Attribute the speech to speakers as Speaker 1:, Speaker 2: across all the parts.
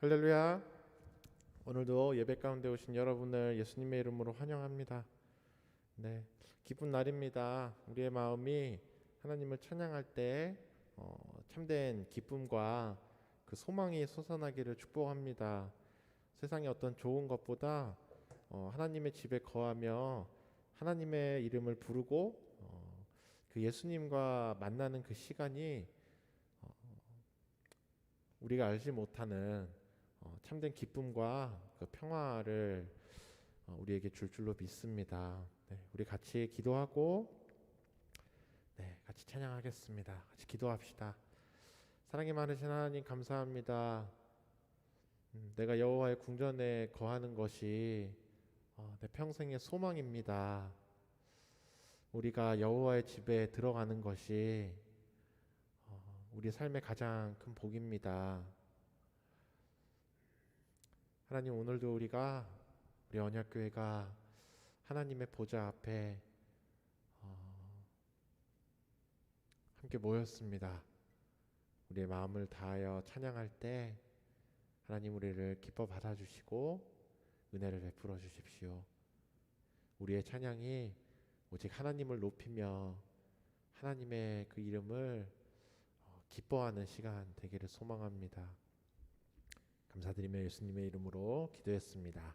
Speaker 1: 할렐루야. 오늘도 예배 가운데 오신 여러분을 예수님의 이름으로 환영합니다. 네, 기쁜 날입니다. 우리의 마음이 하나님을 찬양할 때 참된 기쁨과 그 소망이 솟아나기를 축복합니다. 세상의 어떤 좋은 것보다 하나님의 집에 거하며 하나님의 이름을 부르고 그 예수님과 만나는 그 시간이 우리가 알지 못하는 참된 기쁨과 그 평화를 우리에게 줄 줄로 믿습니다. 네, 우리 같이 기도하고 같이 찬양하겠습니다. 같이 기도합시다. 사랑이 많으신 하나님 감사합니다. 내가 여호와의 궁전에 거하는 것이 내 평생의 소망입니다. 우리가 여호와의 집에 들어가는 것이 우리 삶의 가장 큰 복입니다. 하나님, 오늘도 우리 언약교회가 하나님의 보좌 앞에 함께 모였습니다. 우리의 마음을 다하여 찬양할 때 하나님 우리를 기뻐 받아주시고 은혜를 베풀어 주십시오. 우리의 찬양이 오직 하나님을 높이며 하나님의 그 이름을 기뻐하는 시간 되기를 소망합니다. 감사드리며 예수님의 이름으로 기도했습니다.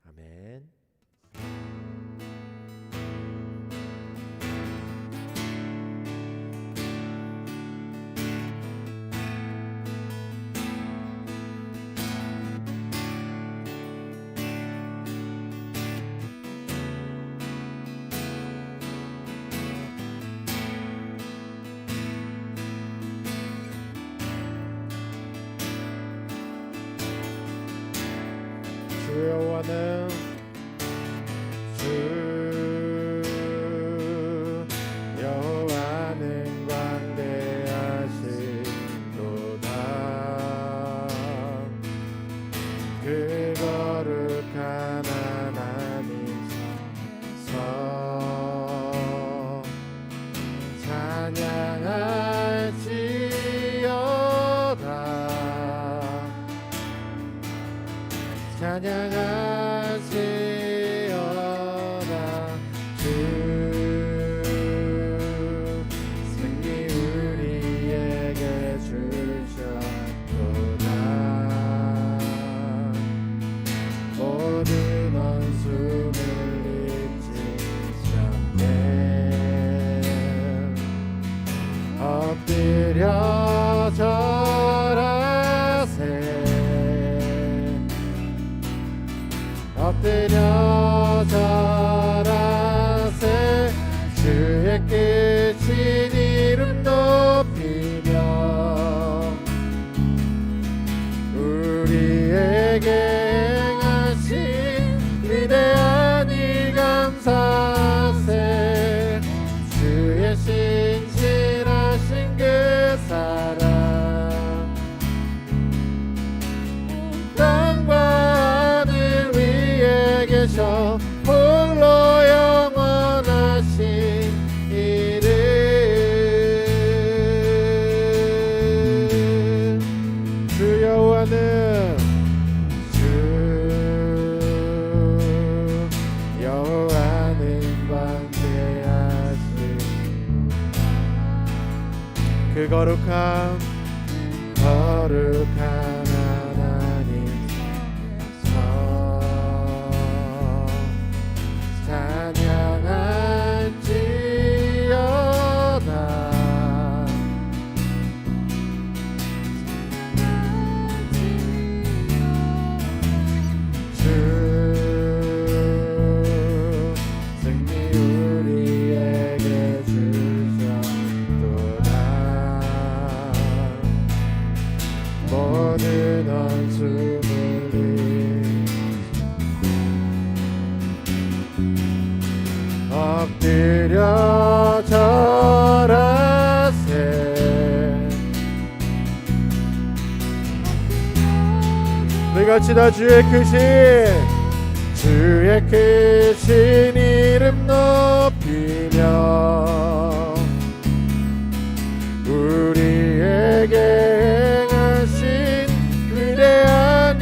Speaker 1: 아멘. 주 여호와는 광대하시도다. 그 거룩한 하나님 서 찬양하시어라. 주 승리 우리에게 주셨도다. 모든 원수를 입히셨네. 엎드려 절하세. 엎드려 절하세. 주의 크신 이름 높이며 우리에게 행하신 위대한 일 감사하세. 주의 신실하신 그 사랑 땅과 하늘 위에 계셔 홀로 영원하신 이름. 주 여호와는 광대하신 그 거룩한 하나님 서 찬양할지어다. 주 승리 우리에게 주셨도다. 모든 원수를 엎드려 절하세. 우리가 지나 주의 크신 이름 높이며 우리에게 행하신 위대한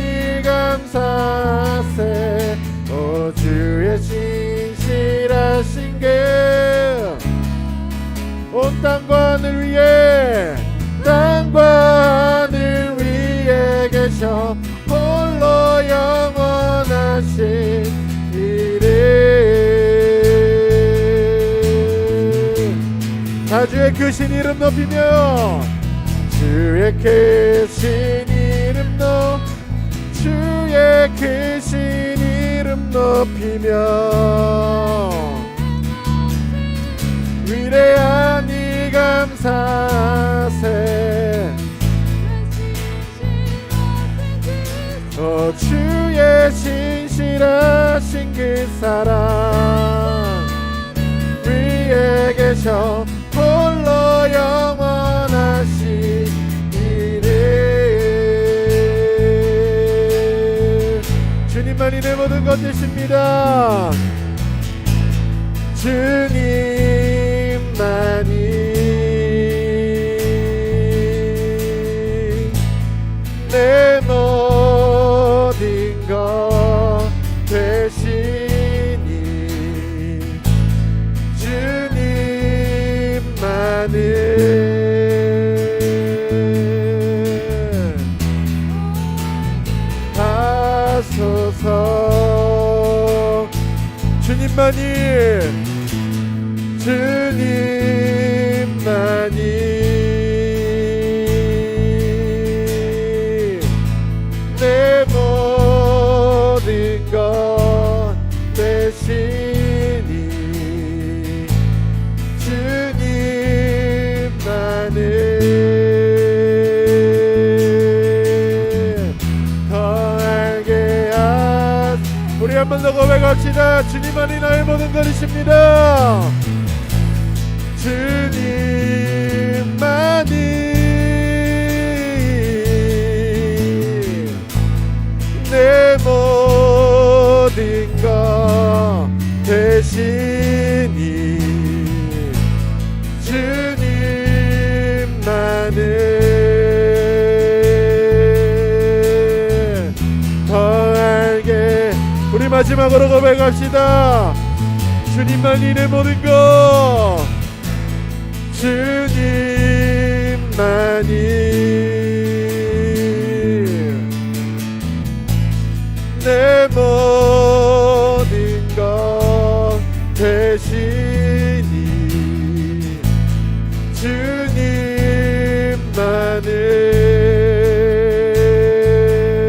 Speaker 1: 크신 이름 높이며 주의 크신 이름 주의 크신 이름 높이며 위대한 이 감사세 주의 신실하신 그 사랑 위에 계셔 홀로 영원하시리래. 주님만이 내 모든 것 되십니다. 주님만이 내 모든 것 되시니 주님만을 하소서. 주님만이 내 모든 것 되시니 주님만을 더 알게 우리 한 번 더 고백합시다. 주님만이 나의 모든 것이십니다. 주님만이 내 모든 것 되시니 주님만을 더 알게. 우리 마지막으로 고백합시다. 주님만이 내 모든 것 주님만이 내 모든 것 되시니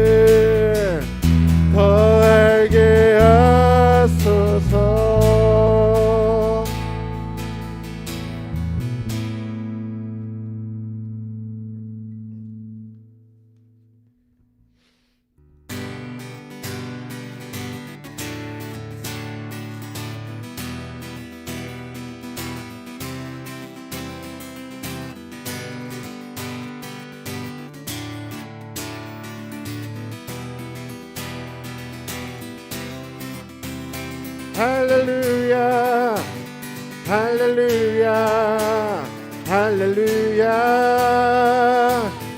Speaker 1: 주님만을 더 알게 하소서. 할렐루야 할렐루야 할렐루야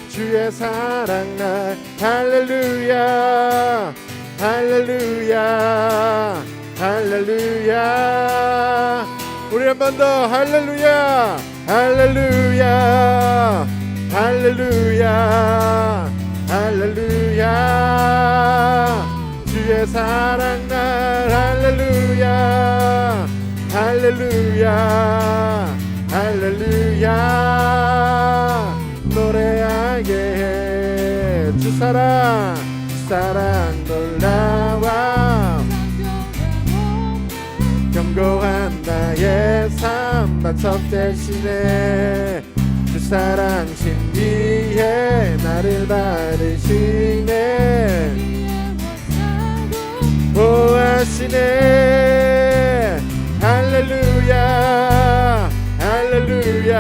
Speaker 1: 주의 사랑 날 할렐루야 할렐루야 할렐루야. 우리 한 번 더 할렐루야 할렐루야 할렐루야 할렐루야 주의 사랑 날 할렐루야 할렐루야 할렐루야. 노래하게 해 주 사랑 놀라워 견고한 나의 삶 반석 대신에 주 사랑 신비해 나를 받으시네 보하시네. 할렐루야 할렐루야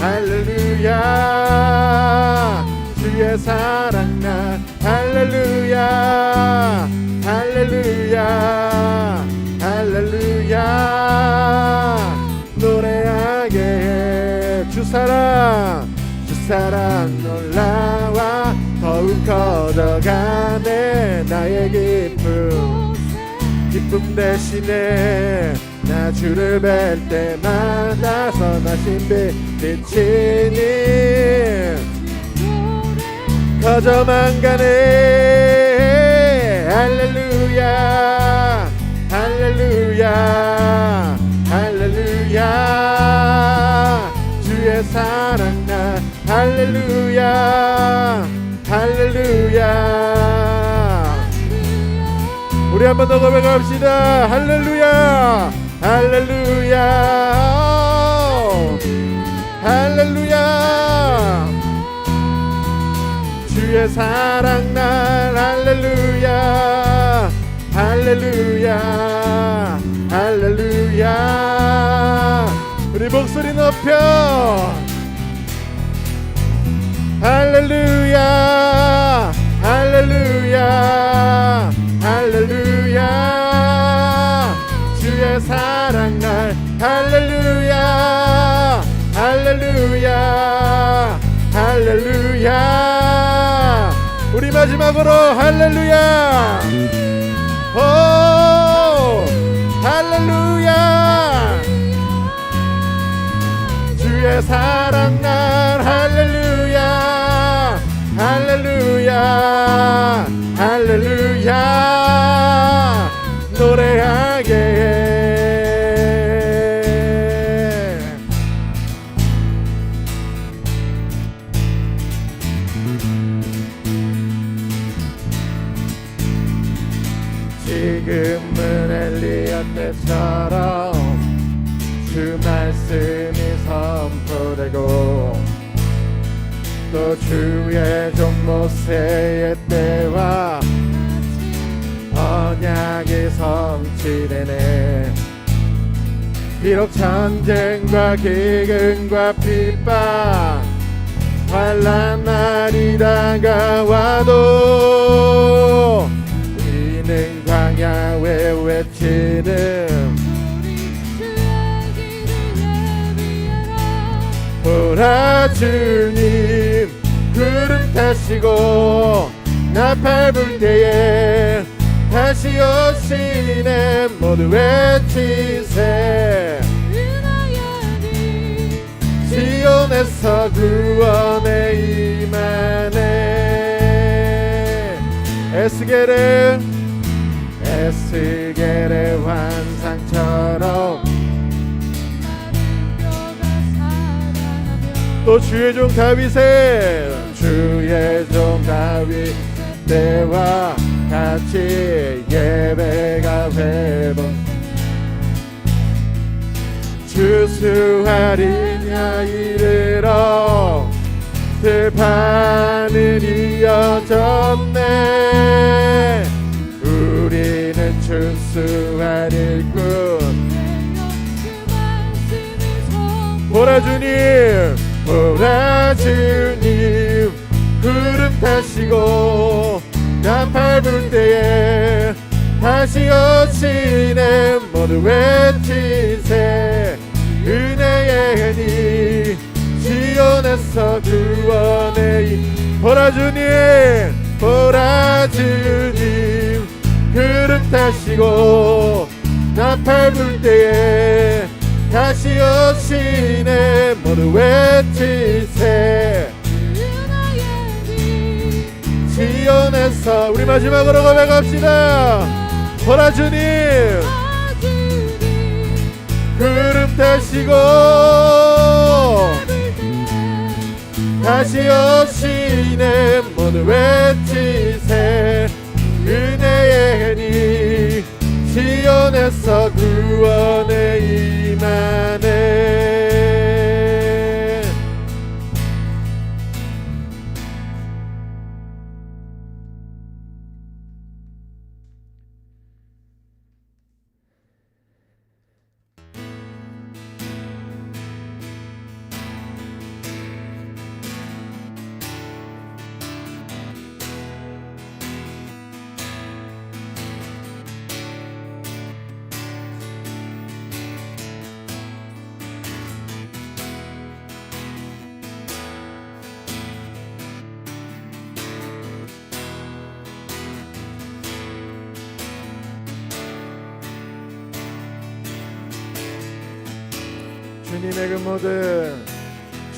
Speaker 1: 할렐루야 주의 사랑 나 할렐루야 할렐루야 할렐루야. 노래하게 해 주 사랑 놀라와 더욱 커져가네 나의 기쁨 대신에 나 주를 뵐 때마다 선하신 빛이니 커져만 가네. 할렐루야 할렐루야 할렐루야 주의 사랑 날 할렐루야 할렐루야. 우리 한 번 더 고백합시다. 할렐루야 할렐루야 할렐루야. 주의 사랑 날 할렐루야 할렐루야 할렐루야. 우리 목소리 높여 할렐루야 할렐루야 할렐루야. 주의 사랑 날 할렐루야 할렐루야 할렐루야. 우리 마지막으로 할렐루야 오 할렐루야. 주의 사랑 날 할렐루야 할렐루야 할렐루야. 노래하게 해. 지금은 엘리야 때처럼 주 말씀이 선포되고 또 주의 종 모세의 때와 언약이 성취되네. 비록 전쟁과 기근과 핍박 환난 날이 다가와도 우리는 광야에 외치는 보라 주님 구름 타시고 나팔 불 때에 다시 오시네. 모두 외치세. 시온에서 구원에 임하네. 에스겔의 환상처럼 또 주의 종 다윗의 때와 같이 예배가 회복 주수하리냐 이르러 들판은 이어졌네. 우리는 주수하릴 뿐. 보라 주님 보라 주님 구름 타시고 나팔 불 때에 다시 오시네. 모두 외치세. 은혜의 니 시온에서 구원의 보라 주님 구름 타시고 나팔 불 때에 다시 오시네. 모두 외치세. 시온에서 우리 마지막으로 고백합시다. 보라 주님 구름 타시고 다시 오시네. 모두 외치세. 은혜의 니 시온에서 구원에 임하네.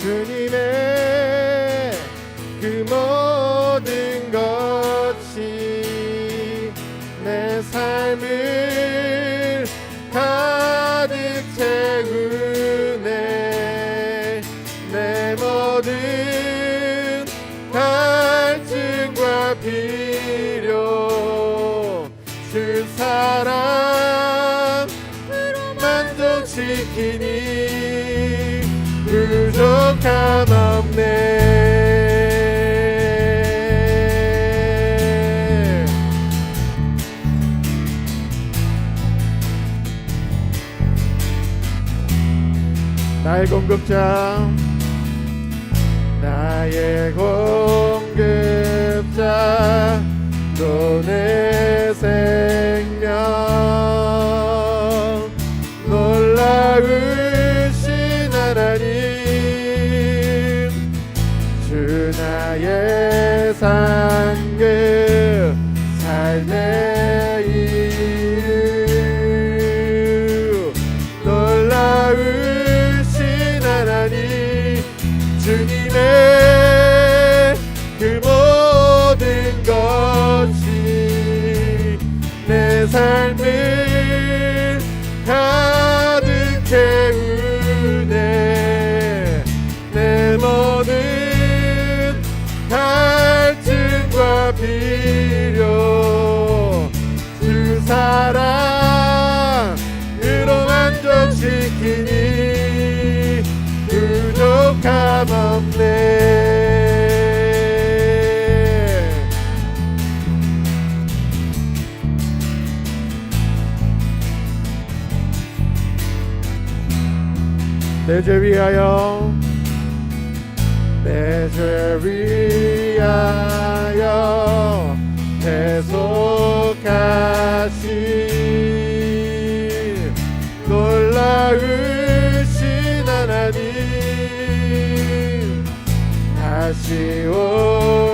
Speaker 1: 주님의 그 모든 것이 내 삶을 가득 채우네. 내 모든 갈증과 필요 주 사랑으로 만족시키니 부족함 없네. 나의 공급자, 나의 공급자, 또 내 생명, 놀라우신 하나님, 주 나의 상급, 삶의 이유, 놀라우신 하나님, 주님의 그 모든 것이 내 삶을 가득 채우네. 내 모든 갈증과 필요 주 사랑으로 만족시키니 부족함 없네. 내 죄 위하여, 내 죄 위하여 대속하신 놀라우신 하나님, 다시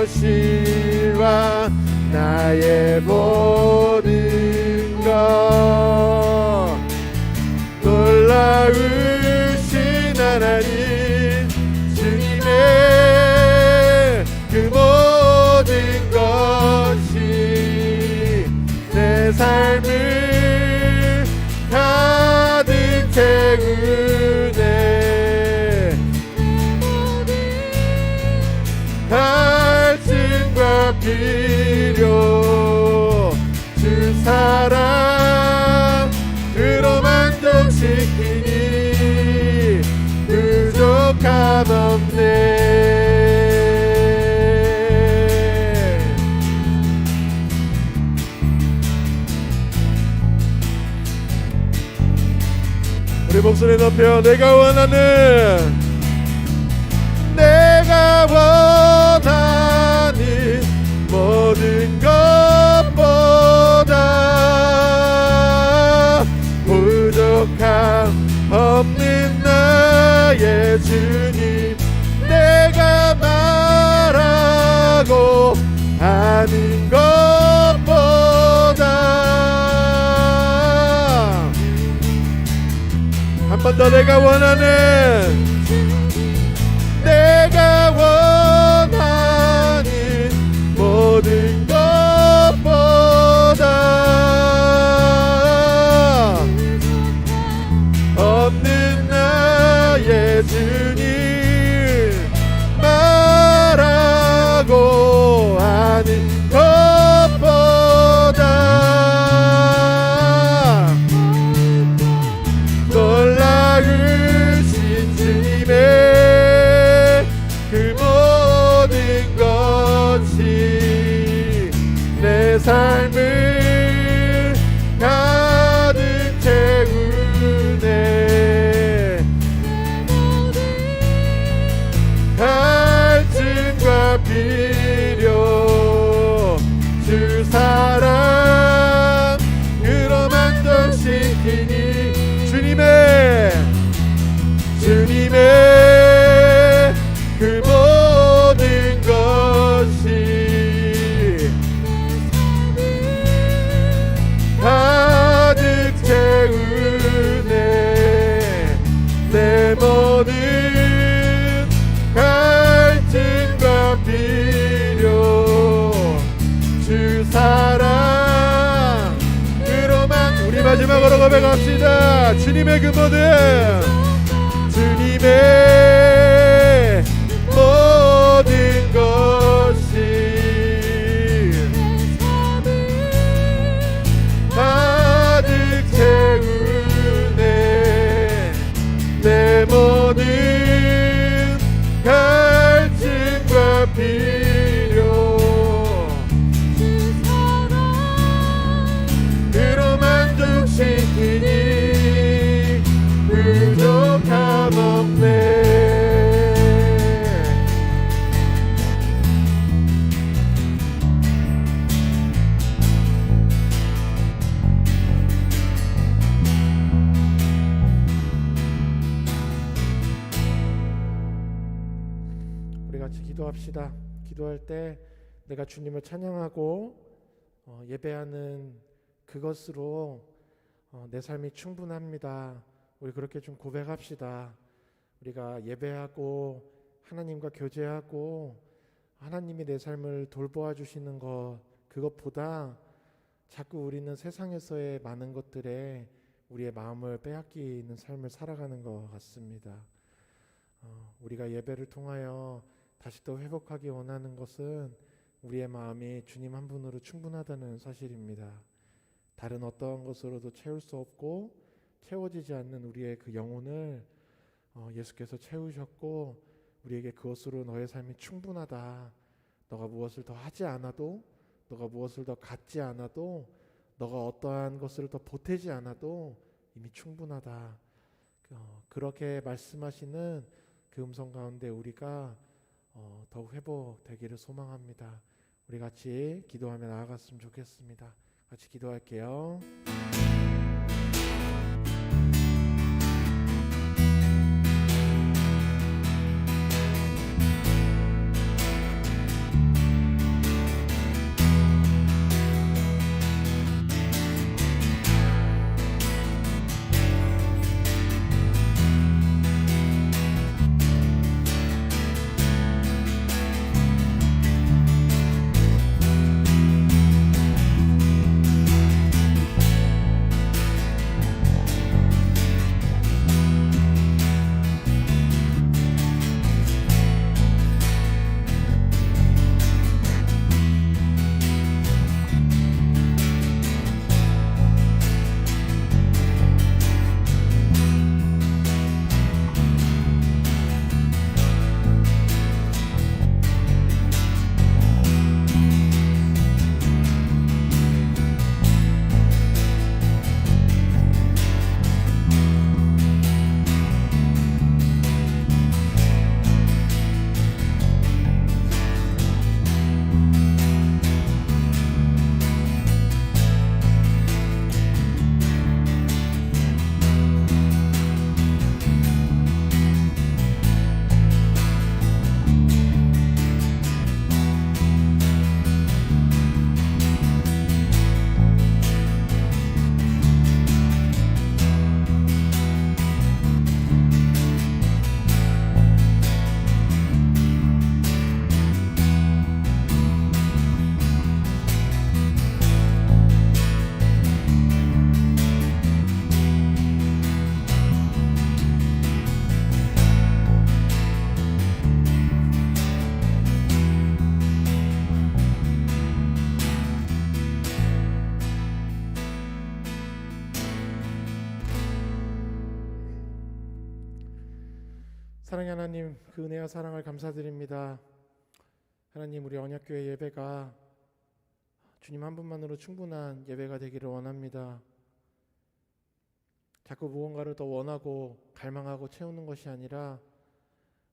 Speaker 1: 오시와 나의 모든 것, 놀라우신 하나님, 주님의 그 모든 것이 내 삶을 가득 채우네. 갈증과 필요 주 사랑으로 만족시키니 부족함 없네. 우리 목소리 높여 내가 원하는 모든 것보다 부족함 없는 나의 주님, 내가 말하고 하는 것보다 한 번 더 내가 원하는 모든 것보다 없는 나의 주님, 말하고 하는 것보다 놀라우신 주님의 그 모든 것이 내 삶을 가득 채우네. 갈증과 필요 주 사랑으로 만족시키니 주님의 그 모든 것이 가득 채우네. 내 모든 갈증과 필요 주 사랑으로만. 우리 마지막으로 고백합시다. 주님의 그 모든, 주님의 우리 같이 기도합시다. 기도할 때 내가 주님을 찬양하고 예배하는 그것으로 내 삶이 충분합니다. 우리 그렇게 좀 고백합시다. 우리가 예배하고 하나님과 교제하고 하나님이 내 삶을 돌보아 주시는 것, 그것보다 자꾸 우리는 세상에서의 많은 것들에 우리의 마음을 빼앗기는 삶을 살아가는 것 같습니다. 우리가 예배를 통하여 다시 또 회복하기 원하는 것은 우리의 마음이 주님 한 분으로 충분하다는 사실입니다. 다른 어떠한 것으로도 채울 수 없고 채워지지 않는 우리의 그 영혼을 예수께서 채우셨고 우리에게 그것으로 너의 삶이 충분하다. 너가 무엇을 더 하지 않아도, 너가 무엇을 더 갖지 않아도, 너가 어떠한 것을 더 보태지 않아도 이미 충분하다. 그렇게 말씀하시는 그 음성 가운데 우리가 더욱 회복되기를 소망합니다. 우리 같이 기도하며 나아갔으면 좋겠습니다. 같이 기도할게요. 사랑의 하나님, 그 은혜와 사랑을 감사드립니다. 하나님, 우리 언약교회 예배가 주님 한 분만으로 충분한 예배가 되기를 원합니다. 자꾸 무언가를 더 원하고 갈망하고 채우는 것이 아니라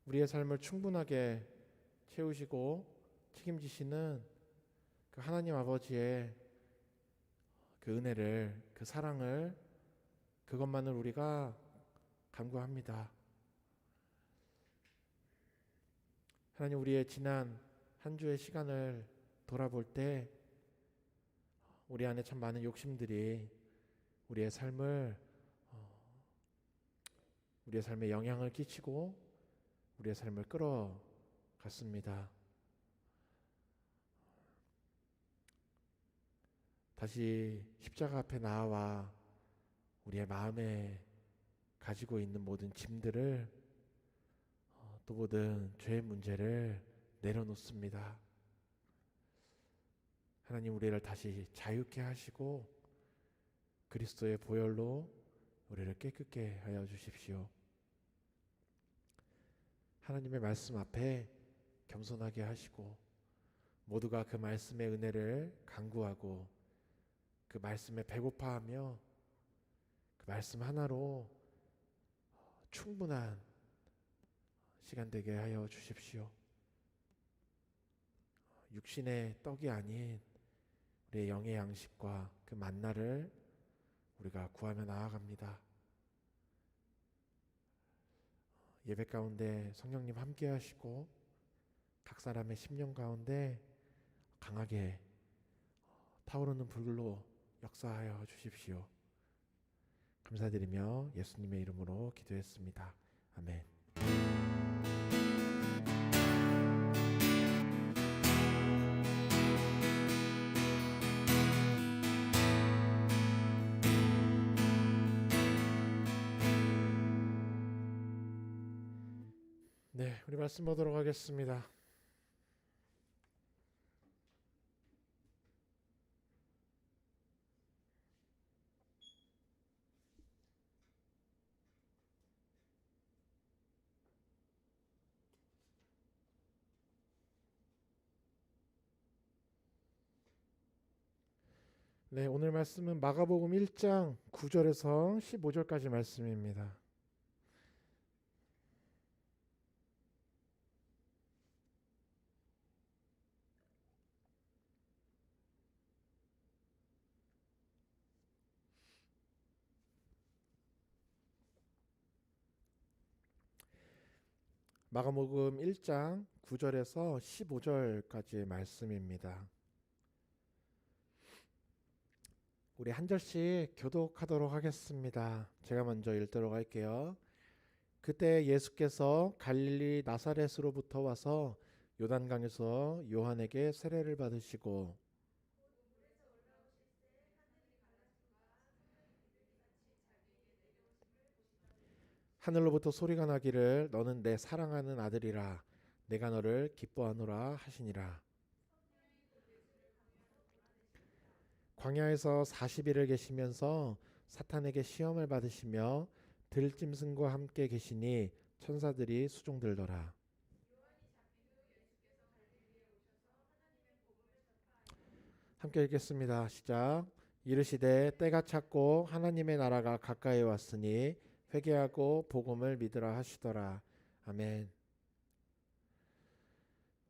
Speaker 1: 우리의 삶을 충분하게 채우시고 책임지시는 그 하나님 아버지의 그 은혜를, 그 사랑을, 그것만을 우리가 간구합니다. 하나님, 우리의 지난 한 주의 시간을 돌아볼 때 우리 안에 참 많은 욕심들이 우리의 삶에 영향을 끼치고 우리의 삶을 끌어갔습니다. 다시 십자가 앞에 나와 우리의 마음에 가지고 있는 모든 짐들을 또 모든 죄의 문제를 내려놓습니다. 하나님, 우리를 다시 자유케 하시고 그리스도의 보혈로 우리를 깨끗게 하여 주십시오. 하나님의 말씀 앞에 겸손하게 하시고 모두가 그 말씀의 은혜를 간구하고 그 말씀에 배고파하며 그 말씀 하나로 충분한 시간 되게 하여 주십시오. 육신의 떡이 아닌 우리의 영의 양식과 그 만나를 우리가 구하며 나아갑니다. 예배 가운데 성령님 함께 하시고 각 사람의 심령 가운데 강하게 타오르는 불로 역사하여 주십시오. 감사드리며 예수님의 이름으로 기도했습니다. 아멘. 네, 우리 말씀 보도록 하겠습니다. 네, 오늘 말씀은 마가복음 1장 9절에서 15절까지 말씀입니다. 마가복음 1장 9절에서 15절까지의 말씀입니다. 우리 한 절씩 교독하도록 하겠습니다. 제가 먼저 읽도록 할게요. 그때 예수께서 갈릴리 나사렛으로부터 와서 요단강에서 요한에게 세례를 받으시고 하늘로부터 소리가 나기를 너는 내 사랑하는 아들이라 내가 너를 기뻐하노라 하시니라. 광야에서 40일을 계시면서 사탄에게 시험을 받으시며 들짐승과 함께 계시니 천사들이 수종들더라. 함께 읽겠습니다. 시작. 이르시되 때가 찼고 하나님의 나라가 가까이 왔으니 회개하고 복음을 믿으라 하시더라. 아멘.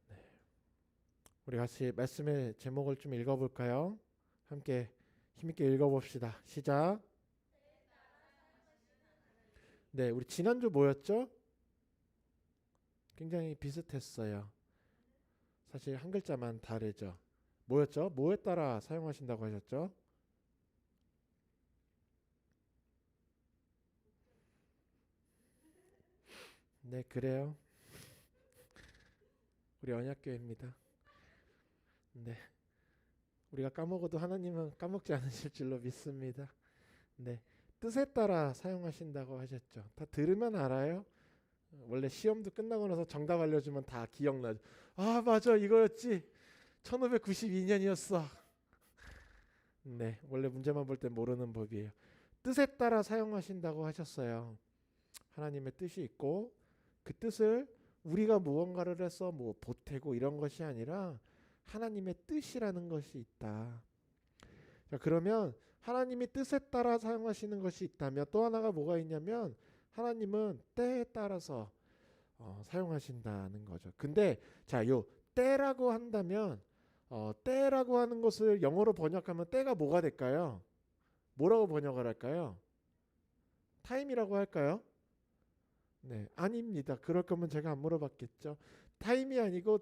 Speaker 1: 네. 우리 같이 말씀의 제목을 좀 읽어볼까요? 함께 힘있게 읽어봅시다. 시작. 네, 우리 지난주 뭐였죠? 굉장히 비슷했어요. 사실 한 글자만 다르죠. 뭐였죠? 뭐에 따라 사용하신다고 하셨죠? 네, 그래요. 우리 언약교회입니다. 네, 우리가 까먹어도 하나님은 까먹지 않으실 줄로 믿습니다. 네, 뜻에 따라 사용하신다고 하셨죠. 다 들으면 알아요. 원래 시험도 끝나고 나서 정답 알려주면 다 기억나죠. 아, 맞아, 이거였지. 1592년이었어. 네, 원래 문제만 볼 때 모르는 법이에요. 뜻에 따라 사용하신다고 하셨어요. 하나님의 뜻이 있고 그 뜻을 우리가 무언가를 해서 뭐 보태고 이런 것이 아니라 하나님의 뜻이라는 것이 있다. 자, 그러면 하나님이 뜻에 따라 사용하시는 것이 있다면 또 하나가 뭐가 있냐면 하나님은 때에 따라서 사용하신다는 거죠. 근데 자, 요 때라고 한다면 때라고 하는 것을 영어로 번역하면 때가 뭐가 될까요? 뭐라고 번역을 할까요? 타임이라고 할까요? 네, 아닙니다. 그럴 거면 제가 안 물어봤겠죠. 타임이 아니고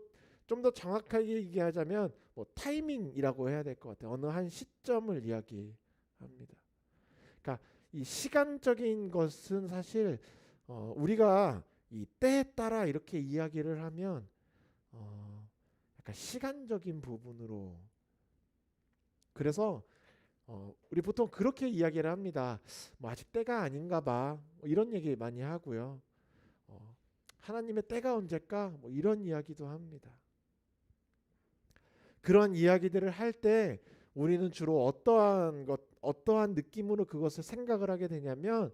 Speaker 1: 좀 더 정확하게 얘기하자면 뭐 타이밍이라고 해야 될 것 같아요. 어느 한 시점을 이야기합니다. 그러니까 이 시간적인 것은 사실 우리가 이 때에 따라 이렇게 이야기를 하면 약간 시간적인 부분으로 그래서 우리 보통 그렇게 이야기를 합니다. 뭐 아직 때가 아닌가 봐. 뭐 이런 얘기 많이 하고요. 하나님의 때가 언제일까? 뭐 이런 이야기도 합니다. 그런 이야기들을 할 때 우리는 주로 어떠한 느낌으로 그것을 생각을 하게 되냐면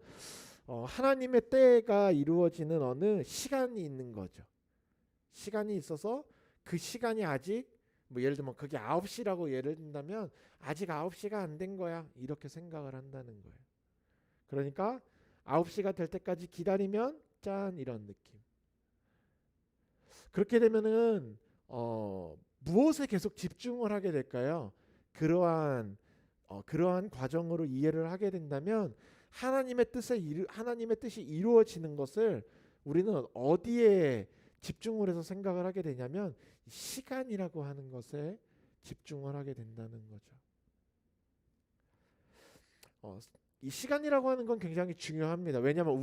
Speaker 1: 하나님의 때가 이루어지는 어느 시간이 있는 거죠. 시간이 있어서 그 시간이 아직 뭐 예를 들면 그게 9시라고 예를 든다면 아직 9시가 안 된 거야. 이렇게 생각을 한다는 거예요. 그러니까 9시가 될 때까지 기다리면 짠 이런 느낌. 그렇게 되면은 무엇에 계속 집중을 하게 될까요? 그러한 과정으로 이해를 하게 된다면 하나님의 뜻이 이루어지는 것을 우리는 어디에 집중을 해서 생각을 하게 되냐면 시간이라고 하는 것에 집중을 하게 된다는 거죠. 이 시간이라고 하는 건 굉장히 중요합니다. 왜냐하면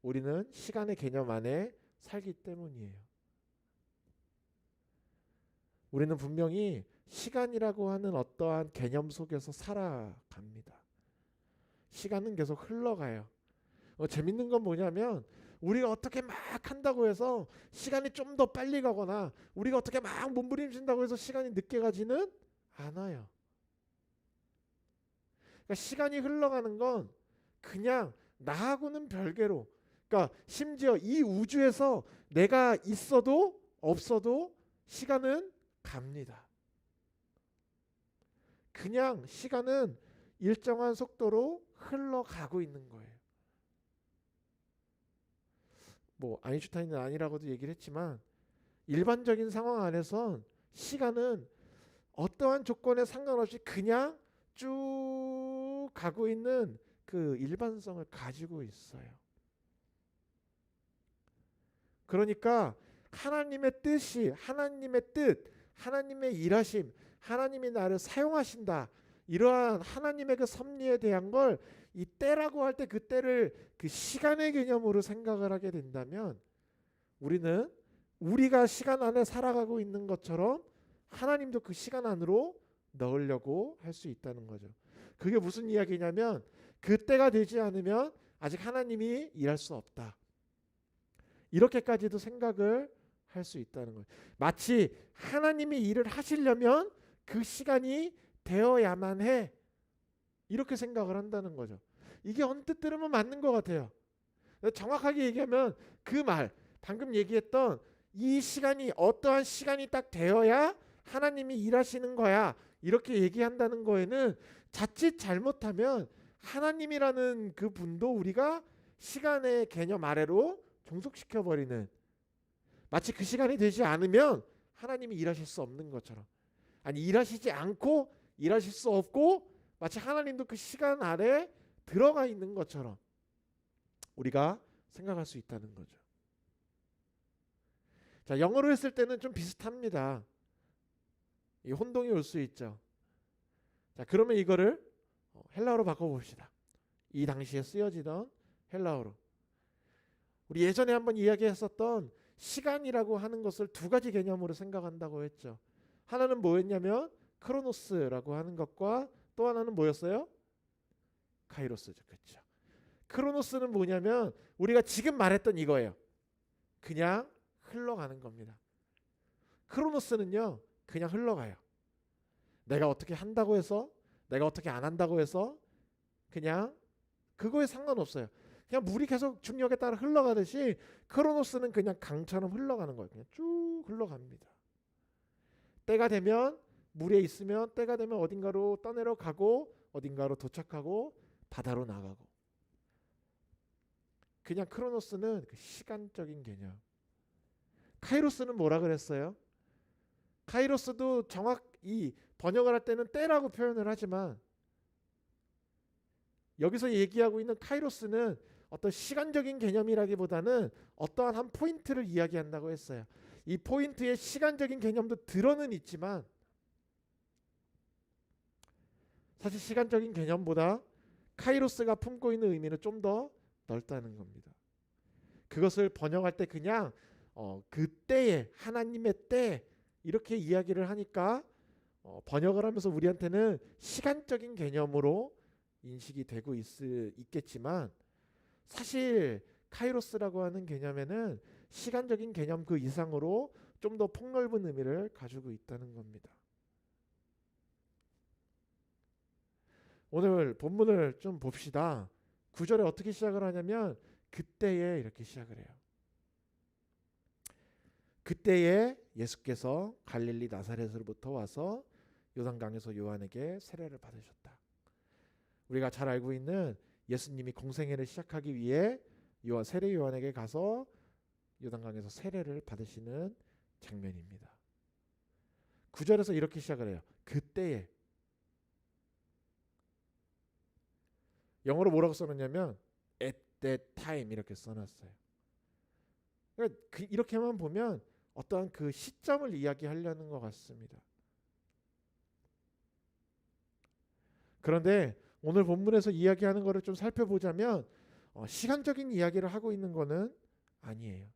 Speaker 1: 우리는 시간의 개념 안에 살기 때문이에요. 우리는 분명히 시간이라고 하는 어떠한 개념 속에서 살아갑니다. 시간은 계속 흘러가요. 재밌는 건 뭐냐면 우리가 어떻게 막 한다고 해서 시간이 좀 더 빨리 가거나 우리가 어떻게 막 몸부림친다고 해서 시간이 늦게 가지는 않아요. 그러니까 시간이 흘러가는 건 그냥 나하고는 별개로, 그러니까 심지어 이 우주에서 내가 있어도 없어도 시간은 갑니다. 그냥 시간은 일정한 속도로 흘러가고 있는 거예요. 뭐 아인슈타인은 아니라고도 얘기를 했지만 일반적인 상황 안에선 시간은 어떠한 조건에 상관없이 그냥 쭉 가고 있는 그 일반성을 가지고 있어요. 그러니까 하나님의 뜻이, 하나님의 뜻, 하나님의 일하심, 하나님이 나를 사용하신다, 이러한 하나님의 그 섭리에 대한 걸 이 때라고 할 때 그 때를 그 시간의 개념으로 생각을 하게 된다면 우리는 우리가 시간 안에 살아가고 있는 것처럼 하나님도 그 시간 안으로 넣으려고 할 수 있다는 거죠. 그게 무슨 이야기냐면 그 때가 되지 않으면 아직 하나님이 일할 수 없다, 이렇게까지도 생각을 할 수 있다는 거예요. 마치 하나님이 일을 하시려면 그 시간이 되어야만 해, 이렇게 생각을 한다는 거죠. 이게 언뜻 들으면 맞는 것 같아요. 정확하게 얘기하면 그 말, 방금 얘기했던 이 시간이 어떠한 시간이 딱 되어야 하나님이 일하시는 거야, 이렇게 얘기한다는 거에는 자칫 잘못하면 하나님이라는 그 분도 우리가 시간의 개념 아래로 종속시켜버리는, 마치 그 시간이 되지 않으면 하나님이 일하실 수 없는 것처럼, 아니 일하시지 않고 일하실 수 없고 마치 하나님도 그 시간 아래 들어가 있는 것처럼 우리가 생각할 수 있다는 거죠. 자, 영어로 했을 때는 좀 비슷합니다. 이 혼동이 올 수 있죠. 자, 그러면 이거를 헬라어로 바꿔봅시다. 이 당시에 쓰여지던 헬라어로. 우리 예전에 한번 이야기했었던 시간이라고 하는 것을 두 가지 개념으로 생각한다고 했죠. 하나는 뭐였냐면 크로노스라고 하는 것과 또 하나는 뭐였어요? 카이로스죠. 그렇죠. 크로노스는 뭐냐면 우리가 지금 말했던 이거예요. 그냥 흘러가는 겁니다. 크로노스는요, 그냥 흘러가요. 내가 어떻게 한다고 해서, 내가 어떻게 안 한다고 해서 그냥 그거에 상관없어요. 그냥 물이 계속 중력에 따라 흘러가듯이 크로노스는 그냥 강처럼 흘러가는 거예요. 그냥 쭉 흘러갑니다. 때가 되면 물에 있으면 때가 되면 어딘가로 떠내려 가고 어딘가로 도착하고 바다로 나가고. 그냥 크로노스는 그 시간적인 개념. 카이로스는 뭐라 그랬어요? 카이로스도 정확히 번역을 할 때는 때라고 표현을 하지만 여기서 얘기하고 있는 카이로스는 어떤 시간적인 개념이라기보다는 어떠한 한 포인트를 이야기한다고 했어요. 이 포인트의 시간적인 개념도 들어는 있지만 사실 시간적인 개념보다 카이로스가 품고 있는 의미는 좀 더 넓다는 겁니다. 그것을 번역할 때 그냥 그때의 하나님의 때 이렇게 이야기를 하니까 번역을 하면서 우리한테는 시간적인 개념으로 인식이 되고 있겠지만 사실 카이로스라고 하는 개념에는 시간적인 개념 그 이상으로 좀 더 폭넓은 의미를 가지고 있다는 겁니다. 오늘 본문을 좀 봅시다. 9절에 어떻게 시작을 하냐면 그때에 이렇게 시작을 해요. 그때에 예수께서 갈릴리 나사렛으로부터 와서 요단강에서 요한에게 세례를 받으셨다. 우리가 잘 알고 있는 예수님이 공생애를 시작하기 위해 세례 요한에게 가서 요단강에서 세례를 받으시는 장면입니다. 9절에서 이렇게 시작을 해요. 그때에. 영어로 뭐라고 써놨냐면 at that time 이렇게 써놨어요. 그러니까 이렇게만 보면 어떠한 그 시점을 이야기하려는 것 같습니다. 그런데 오늘 본문에서 이야기하는 것을 좀 살펴보자면 시간적인 이야기를 하고 있는 것은 아니에요.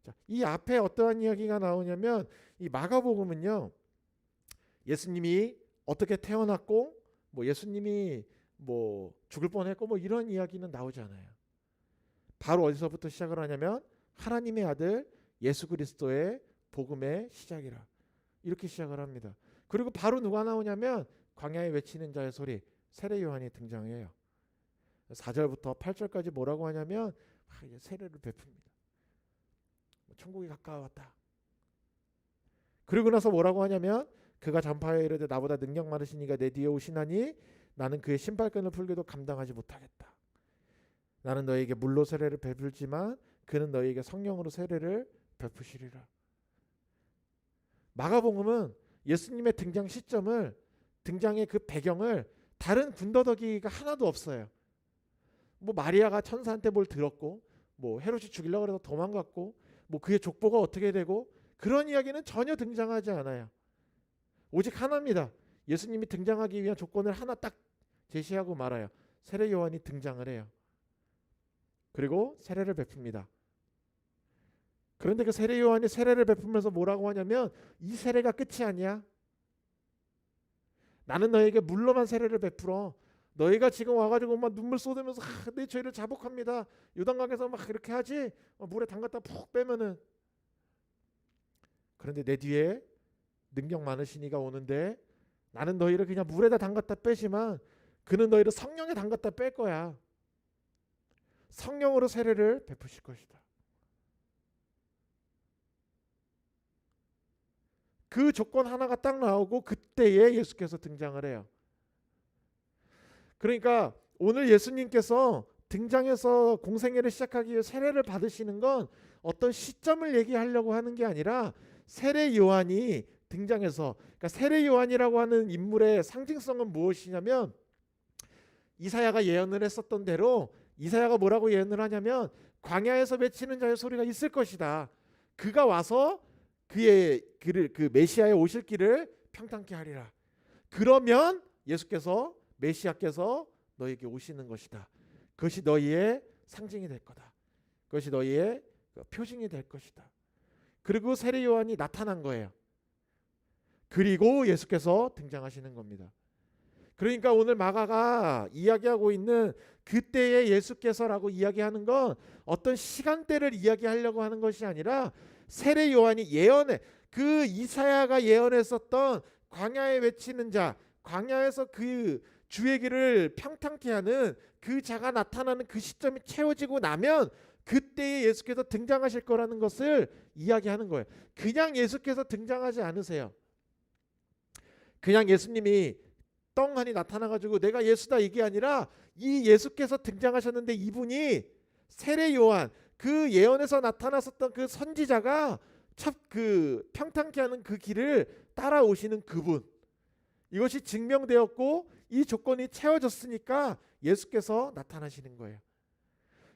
Speaker 1: 자, 이 앞에 어떠한 이야기가 나오냐면 이 마가복음은요, 예수님이 어떻게 태어났고 뭐 예수님이 뭐 죽을 뻔했고 뭐 이런 이야기는 나오지 않아요. 바로 어디서부터 시작을 하냐면 하나님의 아들 예수 그리스도의 복음의 시작이라, 이렇게 시작을 합니다. 그리고 바로 누가 나오냐면 광야에 외치는 자의 소리, 세례 요한이 등장해요. 4절부터 8절까지 뭐라고 하냐면 이제 세례를 베풉니다. 천국이 가까웠다. 그리고 나서 뭐라고 하냐면 그가 전파하여 이르되 나보다 능력 많으신 이가 내 뒤에 오시나니 나는 그의 신발끈을 풀기도 감당하지 못하겠다. 나는 너에게 물로 세례를 베풀지만 그는 너에게 성령으로 세례를 베푸시리라. 마가복음은 예수님의 등장 시점을, 등장의 그 배경을 다른 군더더기가 하나도 없어요. 뭐 마리아가 천사한테 뭘 들었고 뭐 헤롯이 죽이려고 해서 도망갔고 뭐 그의 족보가 어떻게 되고 그런 이야기는 전혀 등장하지 않아요. 오직 하나입니다. 예수님이 등장하기 위한 조건을 하나 딱 제시하고 말아요. 세례 요한이 등장을 해요. 그리고 세례를 베풉니다. 그런데 그 세례 요한이 세례를 베풀면서 뭐라고 하냐면 이 세례가 끝이 아니야. 나는 너에게 물로만 세례를 베풀어. 너희가 지금 와가지고 막 눈물 쏟으면서 내 죄를 자복합니다. 요단강에서 막 이렇게 하지. 물에 담갔다 푹 빼면은. 그런데 내 뒤에 능력 많으신 이가 오는데 나는 너희를 그냥 물에다 담갔다 빼지만 그는 너희를 성령에 담갔다 뺄 거야. 성령으로 세례를 베푸실 것이다. 그 조건 하나가 딱 나오고 그때에 예수께서 등장을 해요. 그러니까 오늘 예수님께서 등장해서 공생애를 시작하기 위해 세례를 받으시는 건 어떤 시점을 얘기하려고 하는 게 아니라 세례 요한이 등장해서, 그러니까 세례 요한이라고 하는 인물의 상징성은 무엇이냐면 이사야가 예언을 했었던 대로 이사야가 뭐라고 예언을 하냐면 광야에서 외치는 자의 소리가 있을 것이다. 그가 와서 그의 길을, 그 메시아의 오실 길을 평탄케 하리라. 그러면 예수께서, 메시아께서 너에게 오시는 것이다. 그것이 너희의 상징이 될 거다. 그것이 너희의 표징이 될 것이다. 그리고 세례 요한이 나타난 거예요. 그리고 예수께서 등장하시는 겁니다. 그러니까 오늘 마가가 이야기하고 있는 그때의 예수께서라고 이야기하는 건 어떤 시간대를 이야기하려고 하는 것이 아니라 세례 요한이 예언해, 그 이사야가 예언했었던 광야에 외치는 자, 광야에서 그 주의 길을 평탄케 하는 그 자가 나타나는 그 시점이 채워지고 나면 그때에 예수께서 등장하실 거라는 것을 이야기하는 거예요. 그냥 예수께서 등장하지 않으세요. 그냥 예수님이 떵하니 나타나가지고 내가 예수다 이게 아니라 이 예수께서 등장하셨는데 이분이 세례 요한, 그 예언에서 나타났었던 그 선지자가 첫 그 평탄케 하는 그 길을 따라오시는 그분, 이것이 증명되었고 이 조건이 채워졌으니까 예수께서 나타나시는 거예요.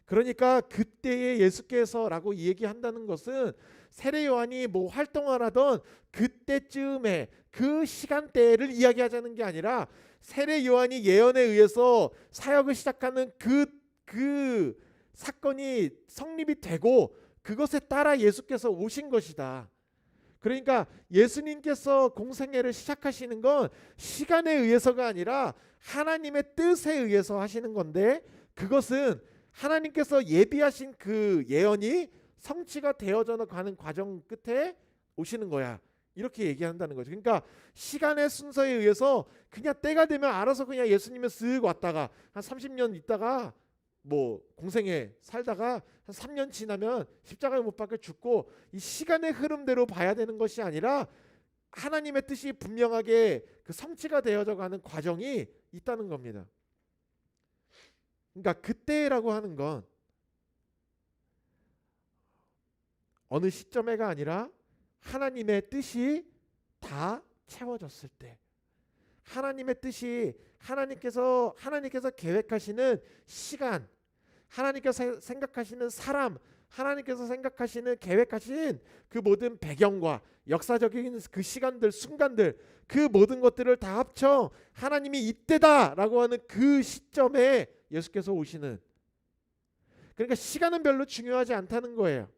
Speaker 1: 그러니까 그때의 예수께서라고 얘기한다는 것은 세례 요한이 뭐 활동을 하던 그때쯤에 그 시간대를 이야기하자는 게 아니라 세례 요한이 예언에 의해서 사역을 시작하는 그 사건이 성립이 되고 그것에 따라 예수께서 오신 것이다. 그러니까 예수님께서 공생애를 시작하시는 건 시간에 의해서가 아니라 하나님의 뜻에 의해서 하시는 건데, 그것은 하나님께서 예비하신 그 예언이 성취가 되어져 가는 과정 끝에 오시는 거야. 이렇게 얘기한다는 거죠. 그러니까 시간의 순서에 의해서 그냥 때가 되면 알아서 그냥 예수님은 쓱 왔다가 한 30년 있다가 뭐 공생애 살다가 한 3년 지나면 십자가에 못 박혀 죽고, 이 시간의 흐름대로 봐야 되는 것이 아니라 하나님의 뜻이 분명하게 그 성취가 되어져 가는 과정이 있다는 겁니다. 그러니까 그때라고 하는 건 어느 시점에가 아니라 하나님의 뜻이 다 채워졌을 때, 하나님의 뜻이 하나님께서 계획하시는 시간, 하나님께서 생각하시는 사람, 하나님께서 생각하시는 계획하신 그 모든 배경과 역사적인 그 시간들 순간들 그 모든 것들을 다 합쳐 하나님이 이때다라고 하는 그 시점에 예수께서 오시는, 그러니까 시간은 별로 중요하지 않다는 거예요.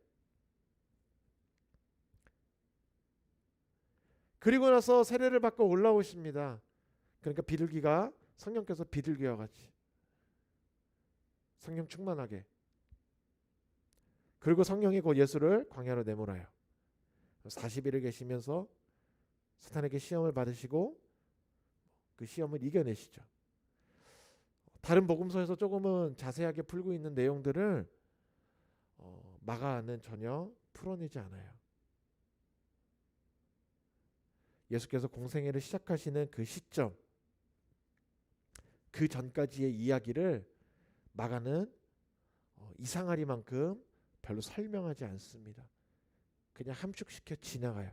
Speaker 1: 그리고 나서 세례를 받고 올라오십니다. 그러니까 비둘기가 성령께서 비둘기와 같이 성령 충만하게, 그리고 성령이 곧 예수를 광야로 내몰아요. 40일을 계시면서 사탄에게 시험을 받으시고 그 시험을 이겨내시죠. 다른 복음서에서 조금은 자세하게 풀고 있는 내용들을 마가는 전혀 풀어내지 않아요. 예수께서 공생애를 시작하시는 그 시점, 그 전까지의 이야기를 마가는 이상하리만큼 별로 설명하지 않습니다. 그냥 함축시켜 지나가요.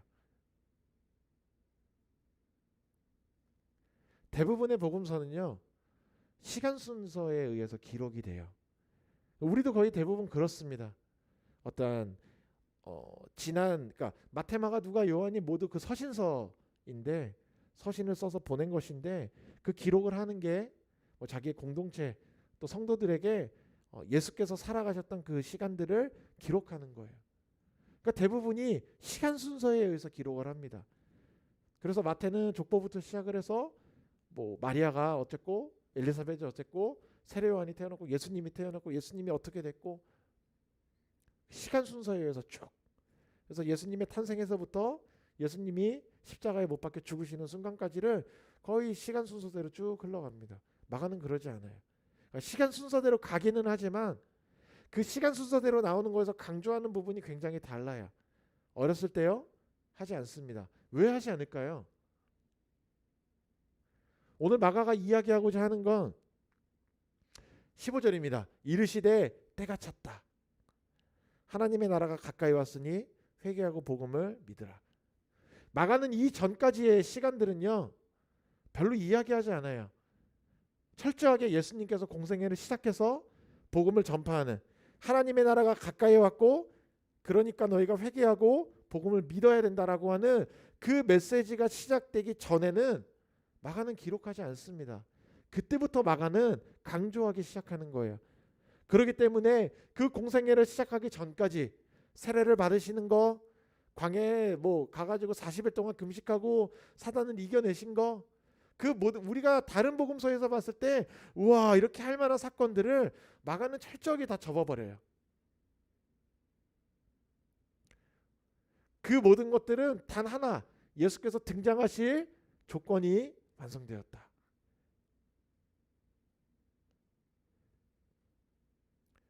Speaker 1: 대부분의 복음서는요, 시간 순서에 의해서 기록이 돼요. 우리도 거의 대부분 그렇습니다. 어떠한 그러니까 마태, 마가, 누가, 요한이 모두 그 서신서인데, 서신을 써서 보낸 것인데, 그 기록을 하는 게 자기의 공동체 또 성도들에게 예수께서 살아가셨던 그 시간들을 기록하는 거예요. 그러니까 대부분이 시간 순서에 의해서 기록을 합니다. 그래서 마태는 족보부터 시작을 해서 마리아가 어쨌고, 엘리사벳이 어쨌고, 세례 요한이 태어났고, 예수님이 태어났고, 예수님이 어떻게 됐고, 시간 순서에 의해서 쭉. 그래서 예수님의 탄생에서부터 예수님이 십자가에 못 박혀 죽으시는 순간까지를 거의 시간 순서대로 쭉 흘러갑니다. 마가는 그러지 않아요. 그러니까 시간 순서대로 가기는 하지만 그 시간 순서대로 나오는 거에서 강조하는 부분이 굉장히 달라요. 어렸을 때요? 하지 않습니다. 왜 하지 않을까요? 오늘 마가가 이야기하고자 하는 건 15절입니다. 이르시되 때가 찼다. 하나님의 나라가 가까이 왔으니 회개하고 복음을 믿으라. 마가는 이 전까지의 시간들은요, 별로 이야기하지 않아요. 철저하게 예수님께서 공생애를 시작해서 복음을 전파하는, 하나님의 나라가 가까이 왔고 그러니까 너희가 회개하고 복음을 믿어야 된다라고 하는 그 메시지가 시작되기 전에는 마가는 기록하지 않습니다. 그때부터 마가는 강조하기 시작하는 거예요. 그렇기 때문에 그 공생애를 시작하기 전까지 세례를 받으시는 거, 광야에 가가지고 40일 동안 금식하고 사단을 이겨내신 거, 그 모든 우리가 다른 복음서에서 봤을 때 우와 이렇게 할 만한 사건들을 마가는 철저하게 다 접어버려요. 그 모든 것들은 단 하나, 예수께서 등장하실 조건이 완성되었다.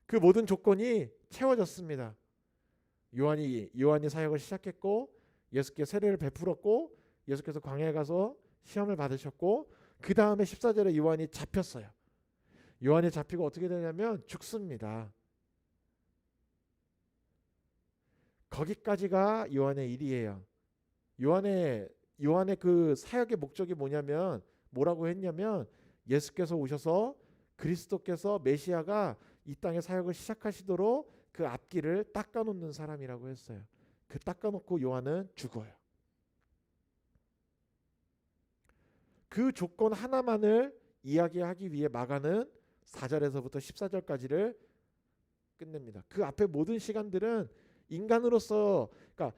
Speaker 1: 그 모든 조건이 채워졌습니다. 요한이 사역을 시작했고, 예수께 세례를 베풀었고, 예수께서 광야에 가서 시험을 받으셨고, 그 다음에 14절에 요한이 잡혔어요. 요한이 잡히고 어떻게 되냐면 죽습니다. 거기까지가 요한의 일이에요. 요한의 그 사역의 목적이 뭐라고 했냐면 예수께서 오셔서 그리스도께서 메시아가 이 땅에 사역을 시작하시도록 그 앞길을 닦아놓는 사람이라고 했어요. 그 닦아놓고 요한은 죽어요. 그 조건 하나만을 이야기하기 위해 마가는 4절에서부터 14절까지를 끝냅니다. 그 앞에 모든 시간들은 인간으로서, 그러니까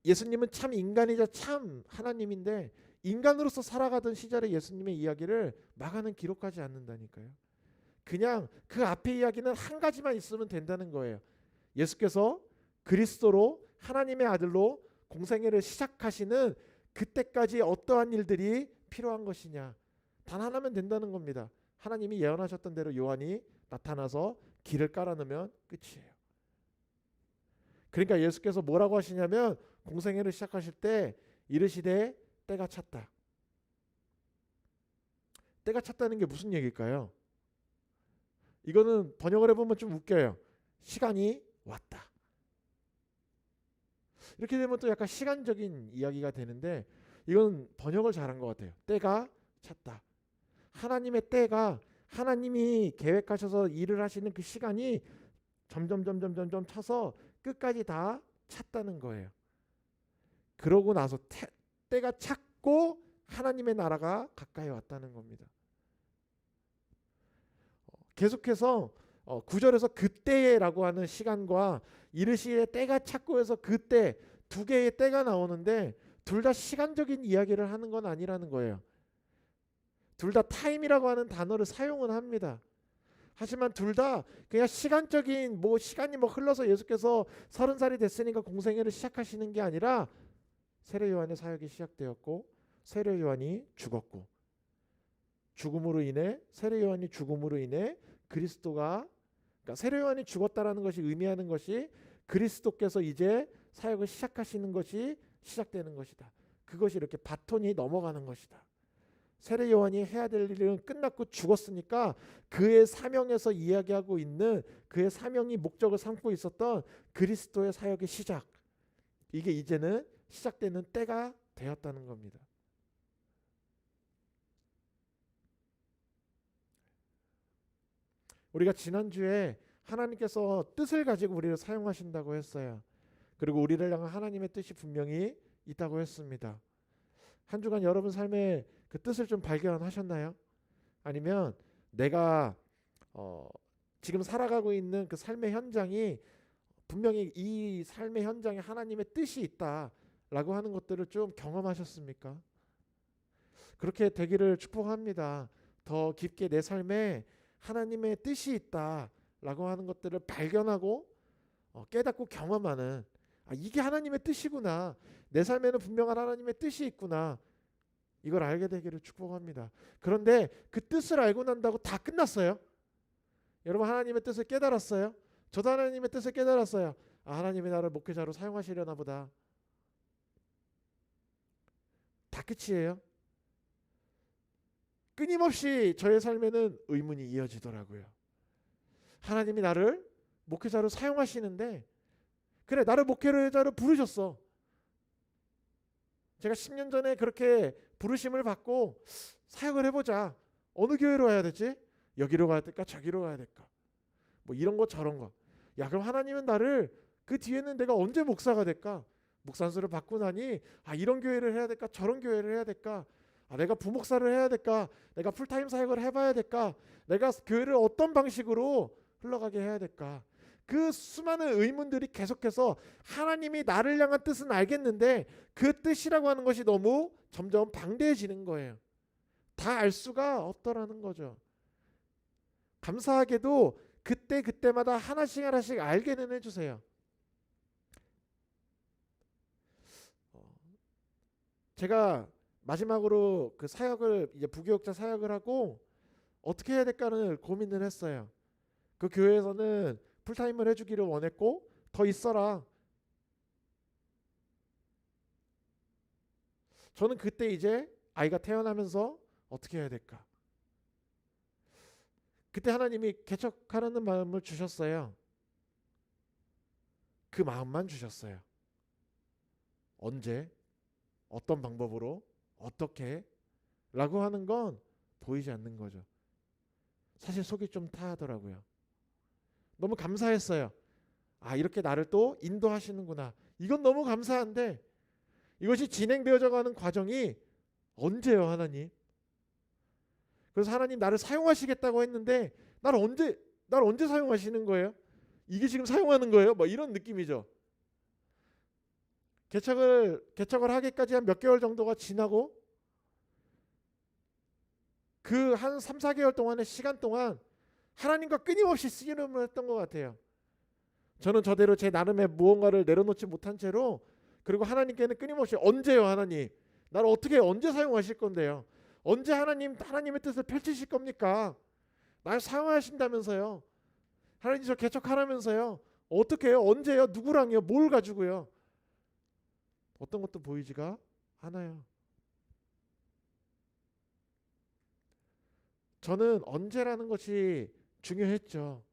Speaker 1: 예수님은 참 인간이자 참 하나님인데 인간으로서 살아가던 시절의 예수님의 이야기를 마가는 기록하지 않는다니까요. 그냥 그 앞에 이야기는 한 가지만 있으면 된다는 거예요. 예수께서 그리스도로 하나님의 아들로 공생애를 시작하시는 그때까지 어떠한 일들이 필요한 것이냐, 단 하나면 된다는 겁니다. 하나님이 예언하셨던 대로 요한이 나타나서 길을 깔아놓으면 끝이에요. 그러니까 예수께서 뭐라고 하시냐면 공생애를 시작하실 때 이르시되 때가 찼다. 때가 찼다는 게 무슨 얘기일까요? 이거는 번역을 해보면 좀 웃겨요. 시간이 왔다. 이렇게 되면 또 약간 시간적인 이야기가 되는데 이건 번역을 잘한 것 같아요. 때가 찼다. 하나님의 때가, 하나님이 계획하셔서 일을 하시는 그 시간이 점점 쳐서 끝까지 다 찼다는 거예요. 그러고 나서 때가 찼고 하나님의 나라가 가까이 왔다는 겁니다. 계속해서 9절에서 그때라고 하는 시간과 이르시에 때가 찼고 해서 그때 두 개의 때가 나오는데 둘 다 시간적인 이야기를 하는 건 아니라는 거예요. 둘 다 타임이라고 하는 단어를 사용은 합니다. 하지만 둘 다 그냥 시간적인 시간이 흘러서 예수께서 30살이 됐으니까 공생애를 시작하시는 게 아니라 세례 요한의 사역이 시작되었고 세례 요한이 죽었고 세례 요한이 죽음으로 인해 그리스도가 그러니까 세례 요한이 죽었다라는 것이 의미하는 것이 그리스도께서 이제 사역을 시작하시는 것이 시작되는 것이다. 그것이 이렇게 바톤이 넘어가는 것이다. 세례 요한이 해야 될 일은 끝났고 죽었으니까 그의 사명에서 이야기하고 있는 그의 사명이 목적을 삼고 있었던 그리스도의 사역의 시작, 이게 이제는 시작되는 때가 되었다는 겁니다. 우리가 지난주에 하나님께서 뜻을 가지고 우리를 사용하신다고 했어요. 그리고 우리를 향한 하나님의 뜻이 분명히 있다고 했습니다. 한 주간 여러분 삶에 그 뜻을 좀 발견하셨나요? 아니면 내가 지금 살아가고 있는 그 삶의 현장이 분명히 이 삶의 현장에 하나님의 뜻이 있다라고 하는 것들을 좀 경험하셨습니까? 그렇게 되기를 축복합니다. 더 깊게 내 삶에 하나님의 뜻이 있다라고 하는 것들을 발견하고 깨닫고 경험하는, 이게 하나님의 뜻이구나, 내 삶에는 분명한 하나님의 뜻이 있구나, 이걸 알게 되기를 축복합니다. 그런데 그 뜻을 알고 난다고 다 끝났어요? 여러분, 하나님의 뜻을 깨달았어요? 저도 하나님의 뜻을 깨달았어요. 하나님이 나를 목회자로 사용하시려나 보다. 다 끝이에요? 끊임없이 저의 삶에는 의문이 이어지더라고요. 하나님이 나를 목회자로 사용하시는데, 그래, 나를 목회자로 부르셨어. 제가 10년 전에 그렇게 부르심을 받고 사역을 해보자. 어느 교회로 가야 되지? 여기로 가야 될까? 저기로 가야 될까? 이런 거 저런 거. 그럼 하나님은 나를 그 뒤에는 내가 언제 목사가 될까? 목사안수를 받고 나니 이런 교회를 해야 될까? 저런 교회를 해야 될까? 내가 부목사를 해야 될까? 내가 풀타임 사역을 해봐야 될까? 내가 교회를 어떤 방식으로 흘러가게 해야 될까? 그 수많은 의문들이 계속해서 하나님이 나를 향한 뜻은 알겠는데 그 뜻이라고 하는 것이 너무 점점 방대해지는 거예요. 다 알 수가 없더라는 거죠. 감사하게도 그때마다 하나씩 알게는 해주세요. 제가 마지막으로 그 사역을, 이제 부교육자 사역을 하고 어떻게 해야 될까를 고민을 했어요. 그 교회에서는 풀타임을 해주기를 원했고 더 있어라. 저는 그때 이제 아이가 태어나면서 어떻게 해야 될까? 그때 하나님이 개척하라는 마음을 주셨어요. 그 마음만 주셨어요. 언제, 어떤 방법으로, 어떻게 라고 하는 건 보이지 않는 거죠. 사실 속이 좀 타하더라고요. 너무 감사했어요. 이렇게 나를 또 인도하시는구나. 이건 너무 감사한데 이것이 진행되어져 가는 과정이 언제요, 하나님? 그래서 하나님 나를 사용하시겠다고 했는데 날 언제 사용하시는 거예요? 이게 지금 사용하는 거예요? 이런 느낌이죠. 개척을 하기까지 한 몇 개월 정도가 지나고 그 한 3, 4개월 동안의 시간 동안 하나님과 끊임없이 씨름을 했던 것 같아요. 저는 저대로 제 나름의 무언가를 내려놓지 못한 채로, 그리고 하나님께는 끊임없이 언제요, 하나님? 나를 어떻게 언제 사용하실 건데요? 언제 하나님의 뜻을 펼치실 겁니까? 날 사용하신다면서요. 하나님 저 개척하라면서요. 어떻게 해요? 언제요? 누구랑요? 뭘 가지고요? 어떤 것도 보이지가 않아요. 저는 언제라는 것이 중요했죠.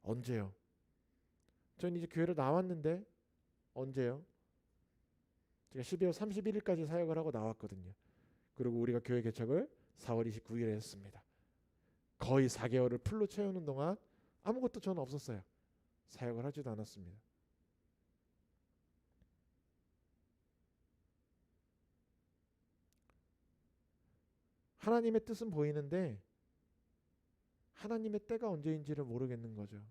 Speaker 1: 언제요? 저는 이제 교회를 나왔는데 언제요? 제가 12월 31일까지 사역을 하고 나왔거든요. 그리고 우리가 교회 개척을 4월 29일에 했습니다. 거의 4개월을 풀로 채우는 동안 아무것도 저는 없었어요. 사역을 하지도 않았습니다. 하나님의 뜻은 보이는데 하나님의 때가 언제인지를 모르겠는 거죠.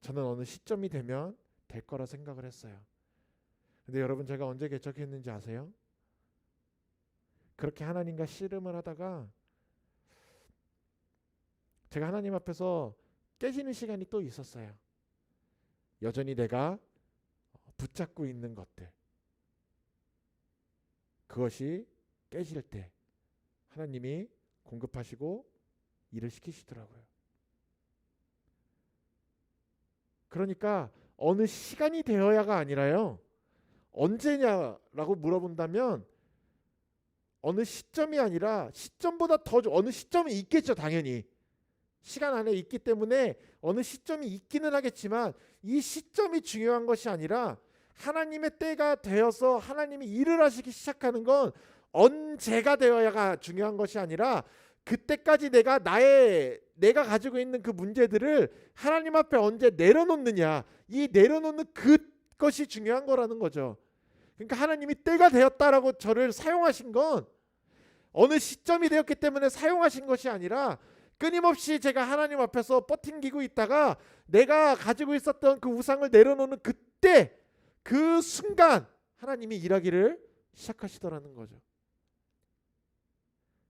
Speaker 1: 저는 어느 시점이 되면 될 거라 생각을 했어요. 근데 여러분, 제가 언제 개척했는지 아세요? 그렇게 하나님과 씨름을 하다가 제가 하나님 앞에서 깨지는 시간이 또 있었어요. 여전히 내가 붙잡고 있는 것들, 그것이 깨질 때 하나님이 공급하시고 일을 시키시더라고요. 그러니까 어느 시간이 되어야가 아니라요, 언제냐라고 물어본다면 어느 시점이 아니라 시점보다 더 어느 시점이 있겠죠. 당연히 시간 안에 있기 때문에 어느 시점이 있기는 하겠지만 이 시점이 중요한 것이 아니라 하나님의 때가 되어서 하나님이 일을 하시기 시작하는 건 언제가 되어야가 중요한 것이 아니라 그때까지 내가 가지고 있는 그 문제들을 하나님 앞에 언제 내려놓느냐, 이 내려놓는 그것이 중요한 거라는 거죠. 그러니까 하나님이 때가 되었다라고 저를 사용하신 건 어느 시점이 되었기 때문에 사용하신 것이 아니라 끊임없이 제가 하나님 앞에서 버팅기고 있다가 내가 가지고 있었던 그 우상을 내려놓는 그때 그 순간 하나님이 일하기를 시작하시더라는 거죠.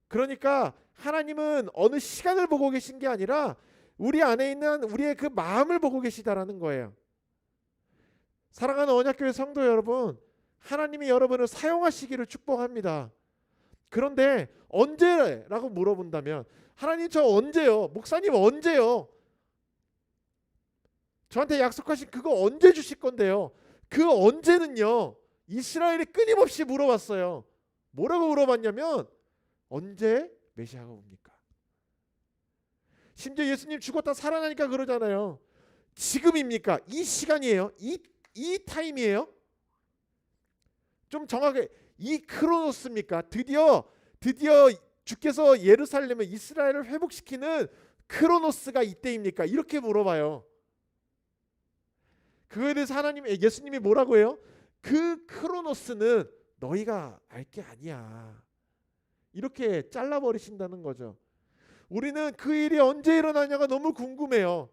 Speaker 1: 그러니까 하나님은 어느 시간을 보고 계신 게 아니라 우리 안에 있는 우리의 그 마음을 보고 계시다라는 거예요. 사랑하는 언약교회 성도 여러분, 하나님이 여러분을 사용하시기를 축복합니다. 그런데 언제라고 물어본다면 하나님 저 언제요? 목사님 언제요? 저한테 약속하신 그거 언제 주실 건데요? 그 언제는요, 이스라엘이 끊임없이 물어봤어요. 뭐라고 물어봤냐면 언제 메시아가 옵니까? 심지어 예수님 죽었다 살아나니까 그러잖아요. 지금입니까? 이 시간이에요? 이 타임이에요? 좀 정확하게 이 크로노스입니까? 드디어 주께서 예루살렘을 이스라엘을 회복시키는 크로노스가 이때입니까? 이렇게 물어봐요. 그거에 대해서 예수님이 뭐라고 해요? 그 크로노스는 너희가 알 게 아니야. 이렇게 잘라버리신다는 거죠. 우리는 그 일이 언제 일어나냐가 너무 궁금해요.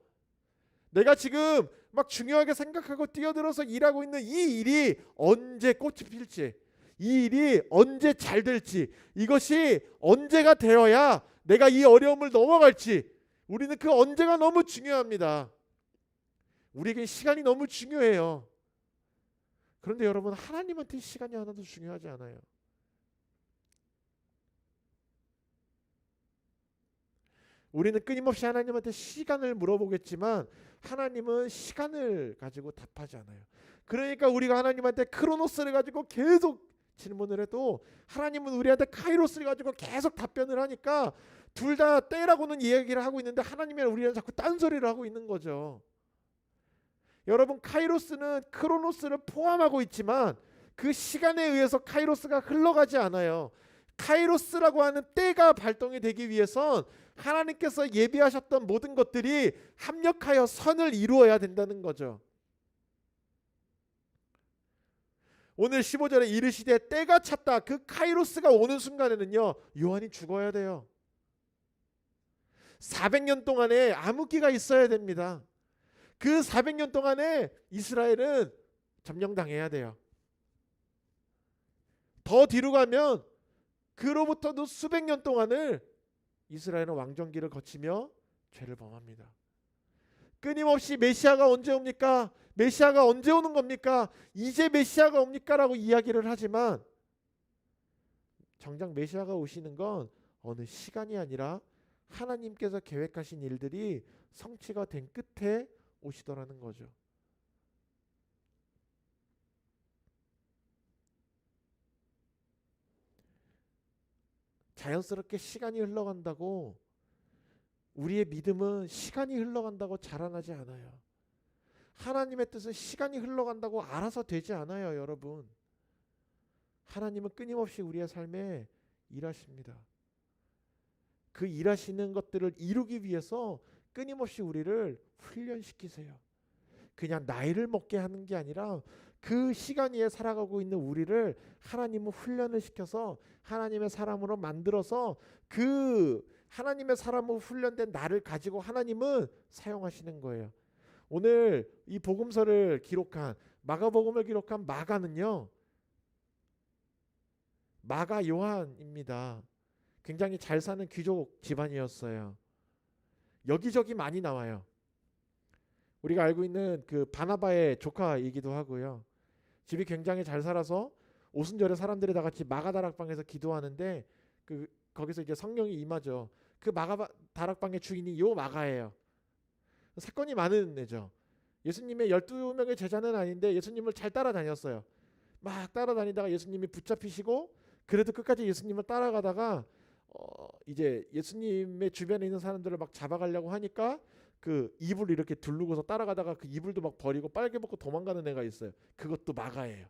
Speaker 1: 내가 지금 막 중요하게 생각하고 뛰어들어서 일하고 있는 이 일이 언제 꽃이 필지, 이 일이 언제 잘 될지, 이것이 언제가 되어야 내가 이 어려움을 넘어갈지, 우리는 그 언제가 너무 중요합니다. 우리에게 시간이 너무 중요해요. 그런데 여러분, 하나님한테 시간이 하나도 중요하지 않아요. 우리는 끊임없이 하나님한테 시간을 물어보겠지만 하나님은 시간을 가지고 답하지 않아요. 그러니까 우리가 하나님한테 크로노스를 가지고 계속 질문을 해도 하나님은 우리한테 카이로스를 가지고 계속 답변을 하니까 둘 다 때라고는 이야기를 하고 있는데 하나님이 우리는 자꾸 딴소리를 하고 있는 거죠. 여러분, 카이로스는 크로노스를 포함하고 있지만 그 시간에 의해서 카이로스가 흘러가지 않아요. 카이로스라고 하는 때가 발동이 되기 위해선 하나님께서 예비하셨던 모든 것들이 합력하여 선을 이루어야 된다는 거죠. 오늘 15절에 이르시되 때가 찼다. 그 카이로스가 오는 순간에는요, 요한이 죽어야 돼요. 400년 동안에 암흑기가 있어야 됩니다. 그 400년 동안에 이스라엘은 점령당해야 돼요. 더 뒤로 가면 그로부터도 수백 년 동안을 이스라엘은 왕정기를 거치며 죄를 범합니다. 끊임없이 메시아가 언제 옵니까? 메시아가 언제 오는 겁니까? 이제 메시아가 옵니까? 라고 이야기를 하지만 정작 메시아가 오시는 건 어느 시간이 아니라 하나님께서 계획하신 일들이 성취가 된 끝에 오시더라는 거죠. 자연스럽게 시간이 흘러간다고 우리의 믿음은 시간이 흘러간다고 자라나지 않아요. 하나님의 뜻은 시간이 흘러간다고 알아서 되지 않아요, 여러분. 하나님은 끊임없이 우리의 삶에 일하십니다. 그 일하시는 것들을 이루기 위해서 끊임없이 우리를 훈련시키세요. 그냥 나이를 먹게 하는 게 아니라 그 시간 위에 살아가고 있는 우리를 하나님은 훈련을 시켜서 하나님의 사람으로 만들어서 그 하나님의 사람으로 훈련된 나를 가지고 하나님은 사용하시는 거예요. 오늘 이 복음서를 기록한 마가복음을 기록한 마가는요, 마가 요한입니다. 굉장히 잘 사는 귀족 집안이었어요. 여기저기 많이 나와요. 우리가 알고 있는 그 바나바의 조카이기도 하고요. 집이 굉장히 잘 살아서 오순절에 사람들이 다 같이 마가 다락방에서 기도하는데 거기서 이제 성령이 임하죠. 그 마가 다락방의 주인이 요 마가예요. 사건이 많은 애죠. 예수님의 12명의 제자는 아닌데 예수님을 잘 따라다녔어요. 막 따라다니다가 예수님이 붙잡히시고 그래도 끝까지 예수님을 따라가다가 이제 예수님의 주변에 있는 사람들을 막 잡아가려고 하니까 그 이불 이렇게 두르고서 따라가다가 그 이불도 막 버리고 빨개 벗고 도망가는 애가 있어요. 그것도 마가예요.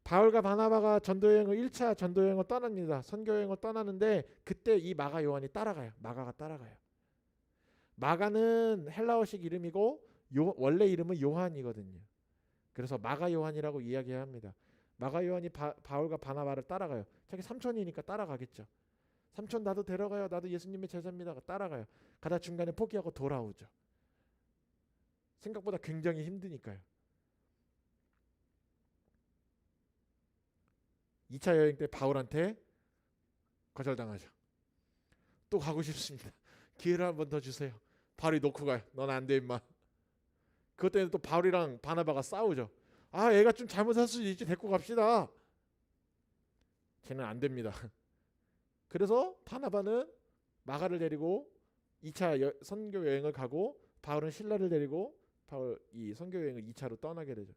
Speaker 1: 바울과 바나바가 전도여행을 1차 전도여행을 떠납니다. 선교여행을 떠나는데 그때 이 마가 요한이 따라가요. 마가가 따라가요. 마가는 헬라어식 이름이고 원래 이름은 요한이거든요. 그래서 마가 요한이라고 이야기합니다. 마가 요한이 바울과 바나바를 따라가요. 자기 삼촌이니까 따라가겠죠. 삼촌 나도 데려가요. 나도 예수님의 제자입니다. 따라가요. 가다 중간에 포기하고 돌아오죠. 생각보다 굉장히 힘드니까요. 2차 여행 때 바울한테 거절당하죠. 또 가고 싶습니다. 기회를 한 번 더 주세요. 바울이 놓고 가요. 넌 안 돼 임마. 그것 때문에 또 바울이랑 바나바가 싸우죠. 아, 얘가 좀 잘못할 수도 있지. 데리고 갑시다. 쟤는 안 됩니다. 그래서 바나바는 마가를 데리고 2차 선교 여행을 가고 바울은 실라를 데리고 이 선교 여행을 2차로 떠나게 되죠.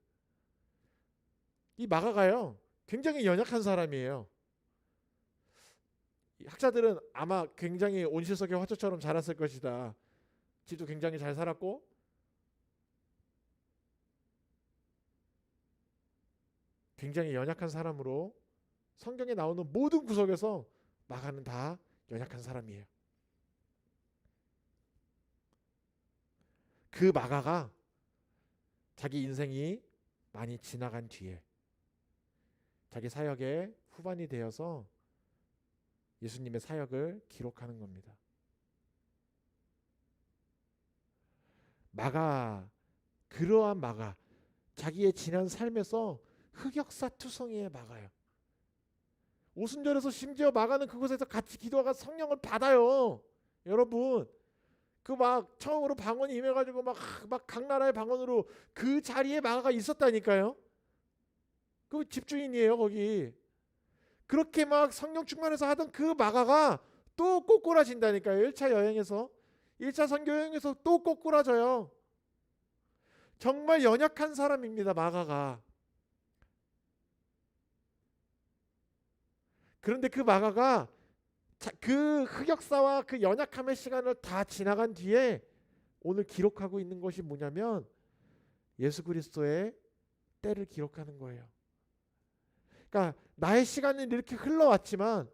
Speaker 1: 이 마가가요, 굉장히 연약한 사람이에요. 학자들은 아마 굉장히 온실속의 화초처럼 자랐을 것이다. 지도 굉장히 잘 살았고 굉장히 연약한 사람으로 성경에 나오는 모든 구석에서 마가는 다 연약한 사람이에요. 그 마가가 자기 인생이 많이 지나간 뒤에 자기 사역의 후반이 되어서 예수님의 사역을 기록하는 겁니다. 마가, 그러한 마가, 자기의 지난 삶에서 흑역사투성이의 마가요. 오순절에서 심지어 마가는 그곳에서 같이 기도하가 성령을 받아요. 여러분, 그 막 처음으로 방언이 임해가지고 막 각 나라의 방언으로 그 자리에 마가가 있었다니까요. 그 집주인이에요 거기. 그렇게 막 성령 충만해서 하던 그 마가가 또 꼬꾸라진다니까요. 1차 여행에서 1차 선교 여행에서 또 꼬꾸라져요. 정말 연약한 사람입니다 마가가. 그런데 그 마가가 그 흑역사와 그 연약함의 시간을 다 지나간 뒤에 오늘 기록하고 있는 것이 뭐냐면 예수 그리스도의 때를 기록하는 거예요. 그러니까 나의 시간은 이렇게 흘러왔지만,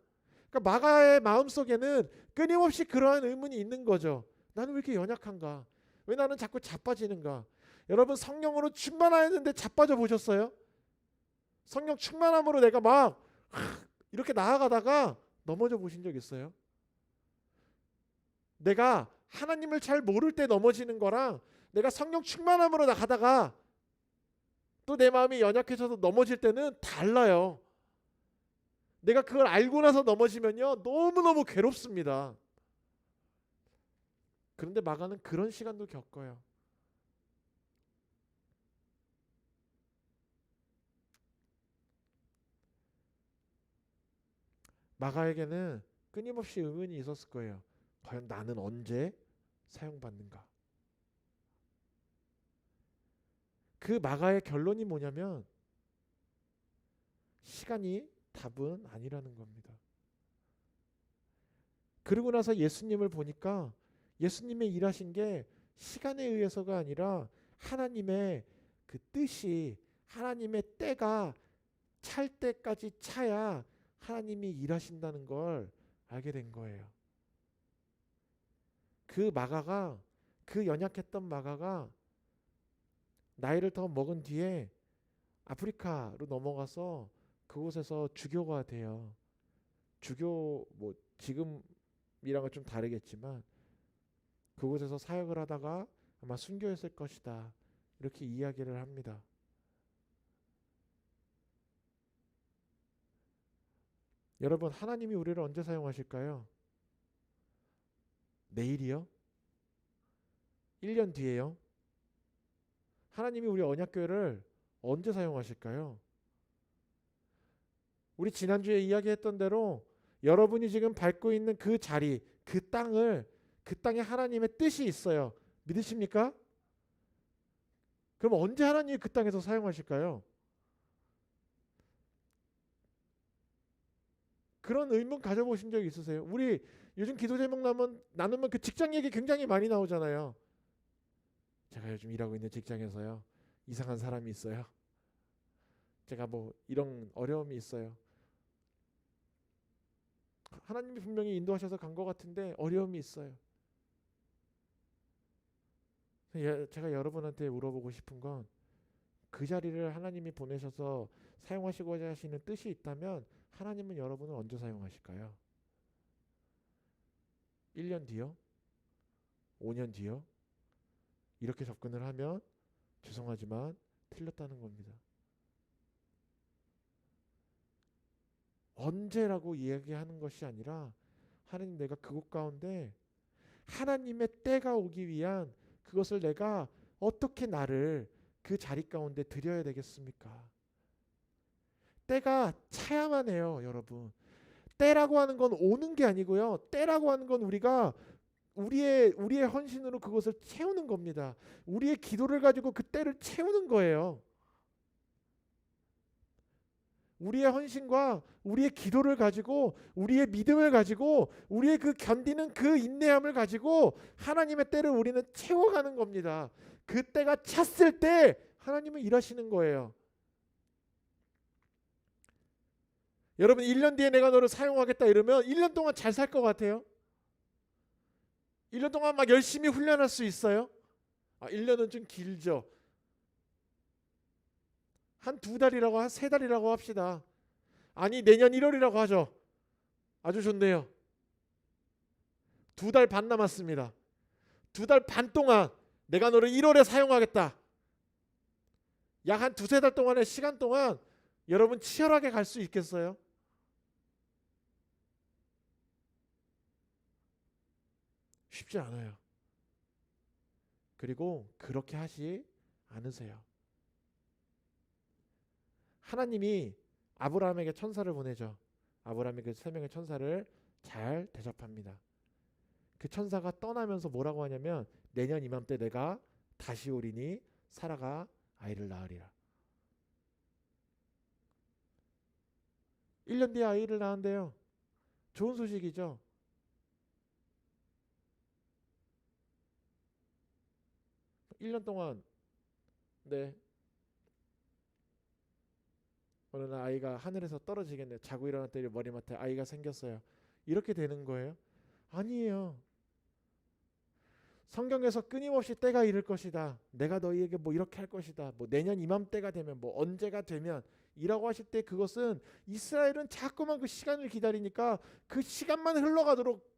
Speaker 1: 그러니까 마가의 마음속에는 끊임없이 그러한 의문이 있는 거죠. 나는 왜 이렇게 연약한가? 왜 나는 자꾸 자빠지는가? 여러분, 성령으로 충만하였는데 자빠져 보셨어요? 성령 충만함으로 내가 막 이렇게 나아가다가 넘어져 보신 적 있어요? 내가 하나님을 잘 모를 때 넘어지는 거랑 내가 성령 충만함으로 나가다가 또 내 마음이 연약해져서 넘어질 때는 달라요. 내가 그걸 알고 나서 넘어지면요, 너무너무 괴롭습니다. 그런데 마가는 그런 시간도 겪어요. 마가에게는 끊임없이 의문이 있었을 거예요. 과연 나는 언제 사용받는가? 그 마가의 결론이 뭐냐면 시간이 답은 아니라는 겁니다. 그러고 나서 예수님을 보니까 예수님의 일하신 게 시간에 의해서가 아니라 하나님의 그 뜻이, 하나님의 때가 찰 때까지 차야 하나님이 일하신다는 걸 알게 된 거예요. 그 마가가, 그 연약했던 마가가 나이를 더 먹은 뒤에 아프리카로 넘어가서 그곳에서 주교가 돼요. 주교 뭐 지금이랑은 좀 다르겠지만 그곳에서 사역을 하다가 아마 순교했을 것이다. 이렇게 이야기를 합니다. 여러분, 하나님이 우리를 언제 사용하실까요? 내일이요? 1년 뒤에요? 하나님이 우리 언약교회를 언제 사용하실까요? 우리 지난주에 이야기했던 대로 여러분이 지금 밟고 있는 그 자리, 그 땅에 하나님의 뜻이 있어요. 믿으십니까? 그럼 언제 하나님이 그 땅에서 사용하실까요? 그런 의문 가져보신 적 있으세요? 우리 요즘 기도 제목 나누면 그 직장 얘기 굉장히 많이 나오잖아요. 제가 요즘 일하고 있는 직장에서요, 이상한 사람이 있어요. 제가 뭐 이런 어려움이 있어요. 하나님이 분명히 인도하셔서 간 것 같은데 어려움이 있어요. 제가 여러분한테 물어보고 싶은 건, 그 자리를 하나님이 보내셔서 사용하시고자 하시는 뜻이 있다면 하나님은 여러분을 언제 사용하실까요? 1년 뒤요? 5년 뒤요? 이렇게 접근을 하면 죄송하지만 틀렸다는 겁니다. 언제라고 이야기하는 것이 아니라, 하나님, 내가 그곳 가운데 하나님의 때가 오기 위한 그것을 내가 어떻게 나를 그 자리 가운데 드려야 되겠습니까? 때가 차야만 해요, 여러분. 때라고 하는 건 오는 게 아니고요. 때라고 하는 건 우리가 우리의 헌신으로 그것을 채우는 겁니다. 우리의 기도를 가지고 그 때를 채우는 거예요. 우리의 헌신과 우리의 기도를 가지고, 우리의 믿음을 가지고, 우리의 그 견디는 그 인내함을 가지고 하나님의 때를 우리는 채워가는 겁니다. 그 때가 찼을 때 하나님은 일하시는 거예요. 여러분, 1년 뒤에 내가 너를 사용하겠다 이러면 1년 동안 잘 살 것 같아요? 1년 동안 막 열심히 훈련할 수 있어요? 1년은 좀 길죠. 한 2달이라고, 한 3달이라고 합시다. 아니, 내년 1월이라고 하죠. 아주 좋네요. 2달 반 남았습니다. 2달 반 동안 내가 너를 1월에 사용하겠다. 약 한 2-3달 동안의 시간 동안 여러분 치열하게 갈 수 있겠어요? 쉽지 않아요. 그리고 그렇게 하지 않으세요. 하나님이 아브라함에게 천사를 보내죠. 아브라함이 그 3명의 천사를 잘 대접합니다. 그 천사가 떠나면서 뭐라고 하냐면, 내년 이맘때 내가 다시 오리니 사라가 아이를 낳으리라. 1년 뒤에 아이를 낳은대요. 좋은 소식이죠. 일 년 동안, 네, 어느 날 아이가 하늘에서 떨어지겠네요. 자고 일어났더니 머리맡에 아이가 생겼어요. 이렇게 되는 거예요? 아니에요. 성경에서 끊임없이 때가 이를 것이다, 내가 너희에게 뭐 이렇게 할 것이다, 뭐 내년 이맘때가 되면, 뭐 언제가 되면 이라고 하실 때, 그것은 이스라엘은 자꾸만 그 시간을 기다리니까 그 시간만 흘러가도록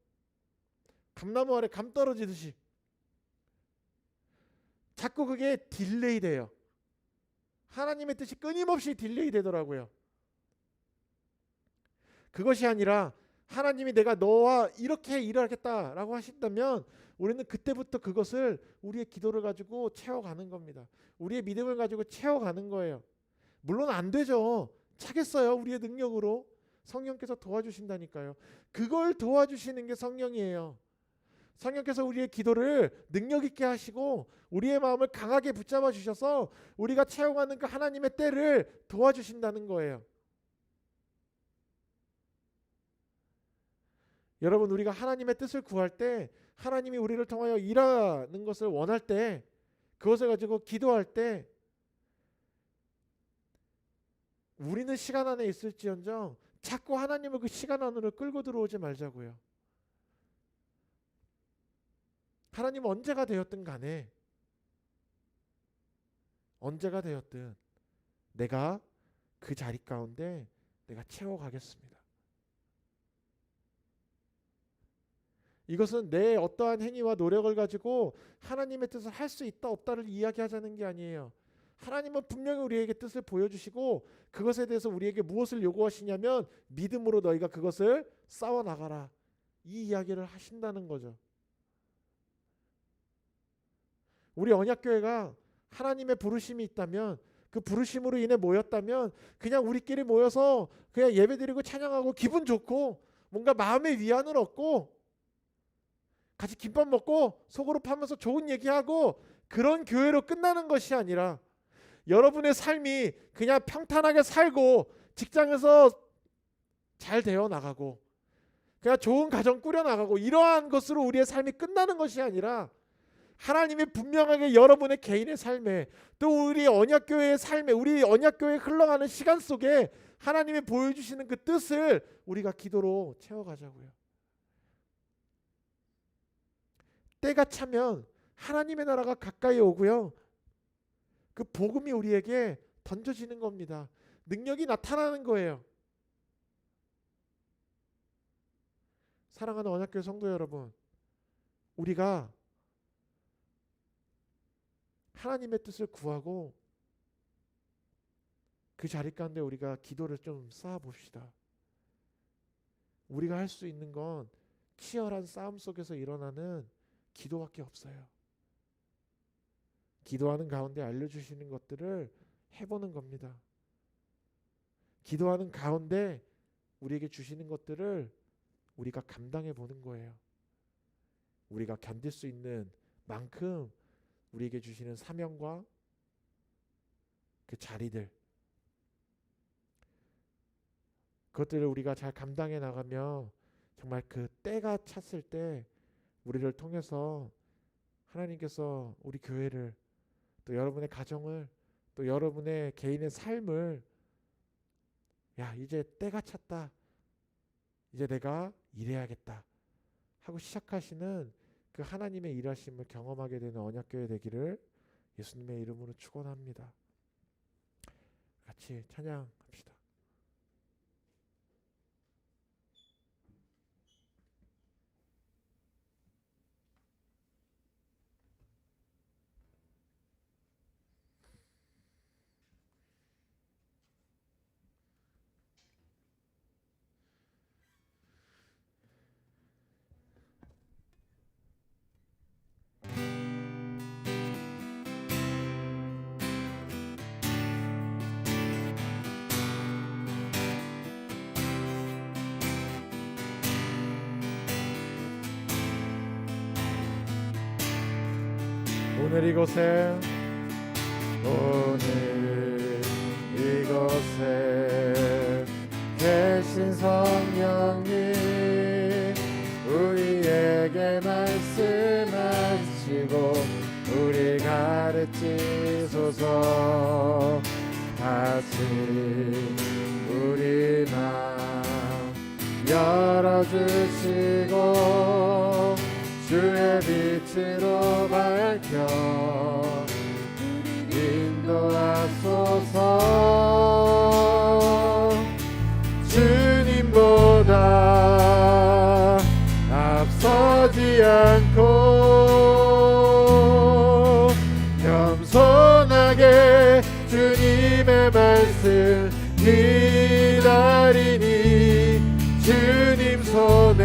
Speaker 1: 감나무 아래 감 떨어지듯이 자꾸 그게 딜레이 돼요. 하나님의 뜻이 끊임없이 딜레이 되더라고요. 그것이 아니라, 하나님이 내가 너와 이렇게 일하겠다라고 하신다면 우리는 그때부터 그것을 우리의 기도를 가지고 채워가는 겁니다. 우리의 믿음을 가지고 채워가는 거예요. 물론 안 되죠. 차겠어요, 우리의 능력으로. 성령께서 도와주신다니까요. 그걸 도와주시는 게 성령이에요. 성령께서 우리의 기도를 능력 있게 하시고 우리의 마음을 강하게 붙잡아 주셔서 우리가 채워가는 그 하나님의 때를 도와주신다는 거예요. 여러분, 우리가 하나님의 뜻을 구할 때, 하나님이 우리를 통하여 일하는 것을 원할 때, 그것을 가지고 기도할 때, 우리는 시간 안에 있을지언정 자꾸 하나님을 그 시간 안으로 끌고 들어오지 말자고요. 하나님 언제가 되었든 간에, 언제가 되었든 내가 그 자리 가운데 내가 채워가겠습니다. 이것은 내 어떠한 행위와 노력을 가지고 하나님의 뜻을 할 수 있다 없다를 이야기하자는 게 아니에요. 하나님은 분명히 우리에게 뜻을 보여주시고 그것에 대해서 우리에게 무엇을 요구하시냐면 믿음으로 너희가 그것을 싸워나가라, 이 이야기를 하신다는 거죠. 우리 언약교회가 하나님의 부르심이 있다면, 그 부르심으로 인해 모였다면 그냥 우리끼리 모여서 그냥 예배드리고 찬양하고 기분 좋고 뭔가 마음의 위안을 얻고 같이 김밥 먹고 속으로 파면서 좋은 얘기하고 그런 교회로 끝나는 것이 아니라, 여러분의 삶이 그냥 평탄하게 살고 직장에서 잘 되어 나가고 그냥 좋은 가정 꾸려 나가고 이러한 것으로 우리의 삶이 끝나는 것이 아니라, 하나님이 분명하게 여러분의 개인의 삶에, 또 우리 언약교회의 삶에, 우리 언약교회에 흘러가는 시간 속에 하나님이 보여주시는 그 뜻을 우리가 기도로 채워가자고요. 때가 차면 하나님의 나라가 가까이 오고요, 그 복음이 우리에게 던져지는 겁니다. 능력이 나타나는 거예요. 사랑하는 언약교회 성도 여러분, 우리가 하나님의 뜻을 구하고 그 자리 가운데 우리가 기도를 좀 쌓아봅시다. 우리가 할 수 있는 건 치열한 싸움 속에서 일어나는 기도밖에 없어요. 기도하는 가운데 알려주시는 것들을 해보는 겁니다. 기도하는 가운데 우리에게 주시는 것들을 우리가 감당해 보는 거예요. 우리가 견딜 수 있는 만큼 우리에게 주시는 사명과 그 자리들, 그것들을 우리가 잘 감당해 나가며 정말 그 때가 찼을 때 우리를 통해서 하나님께서 우리 교회를, 또 여러분의 가정을, 또 여러분의 개인의 삶을, 야, 이제 때가 찼다, 이제 내가 일해야겠다 하고 시작하시는 그 하나님의 일하심을 경험하게 되는 언약교회 되기를 예수님의 이름으로 축원합니다. 같이 찬양합시다. 오늘 이곳에 계신 성령님 우리에게 말씀하시고 우리 가르치소서. 다시 우리 마음 열어주시고 주의 빛으로 밝혀 인도하소서. 주님보다 앞서지 않고 겸손하게 주님의 말씀 기다리니 주님 손에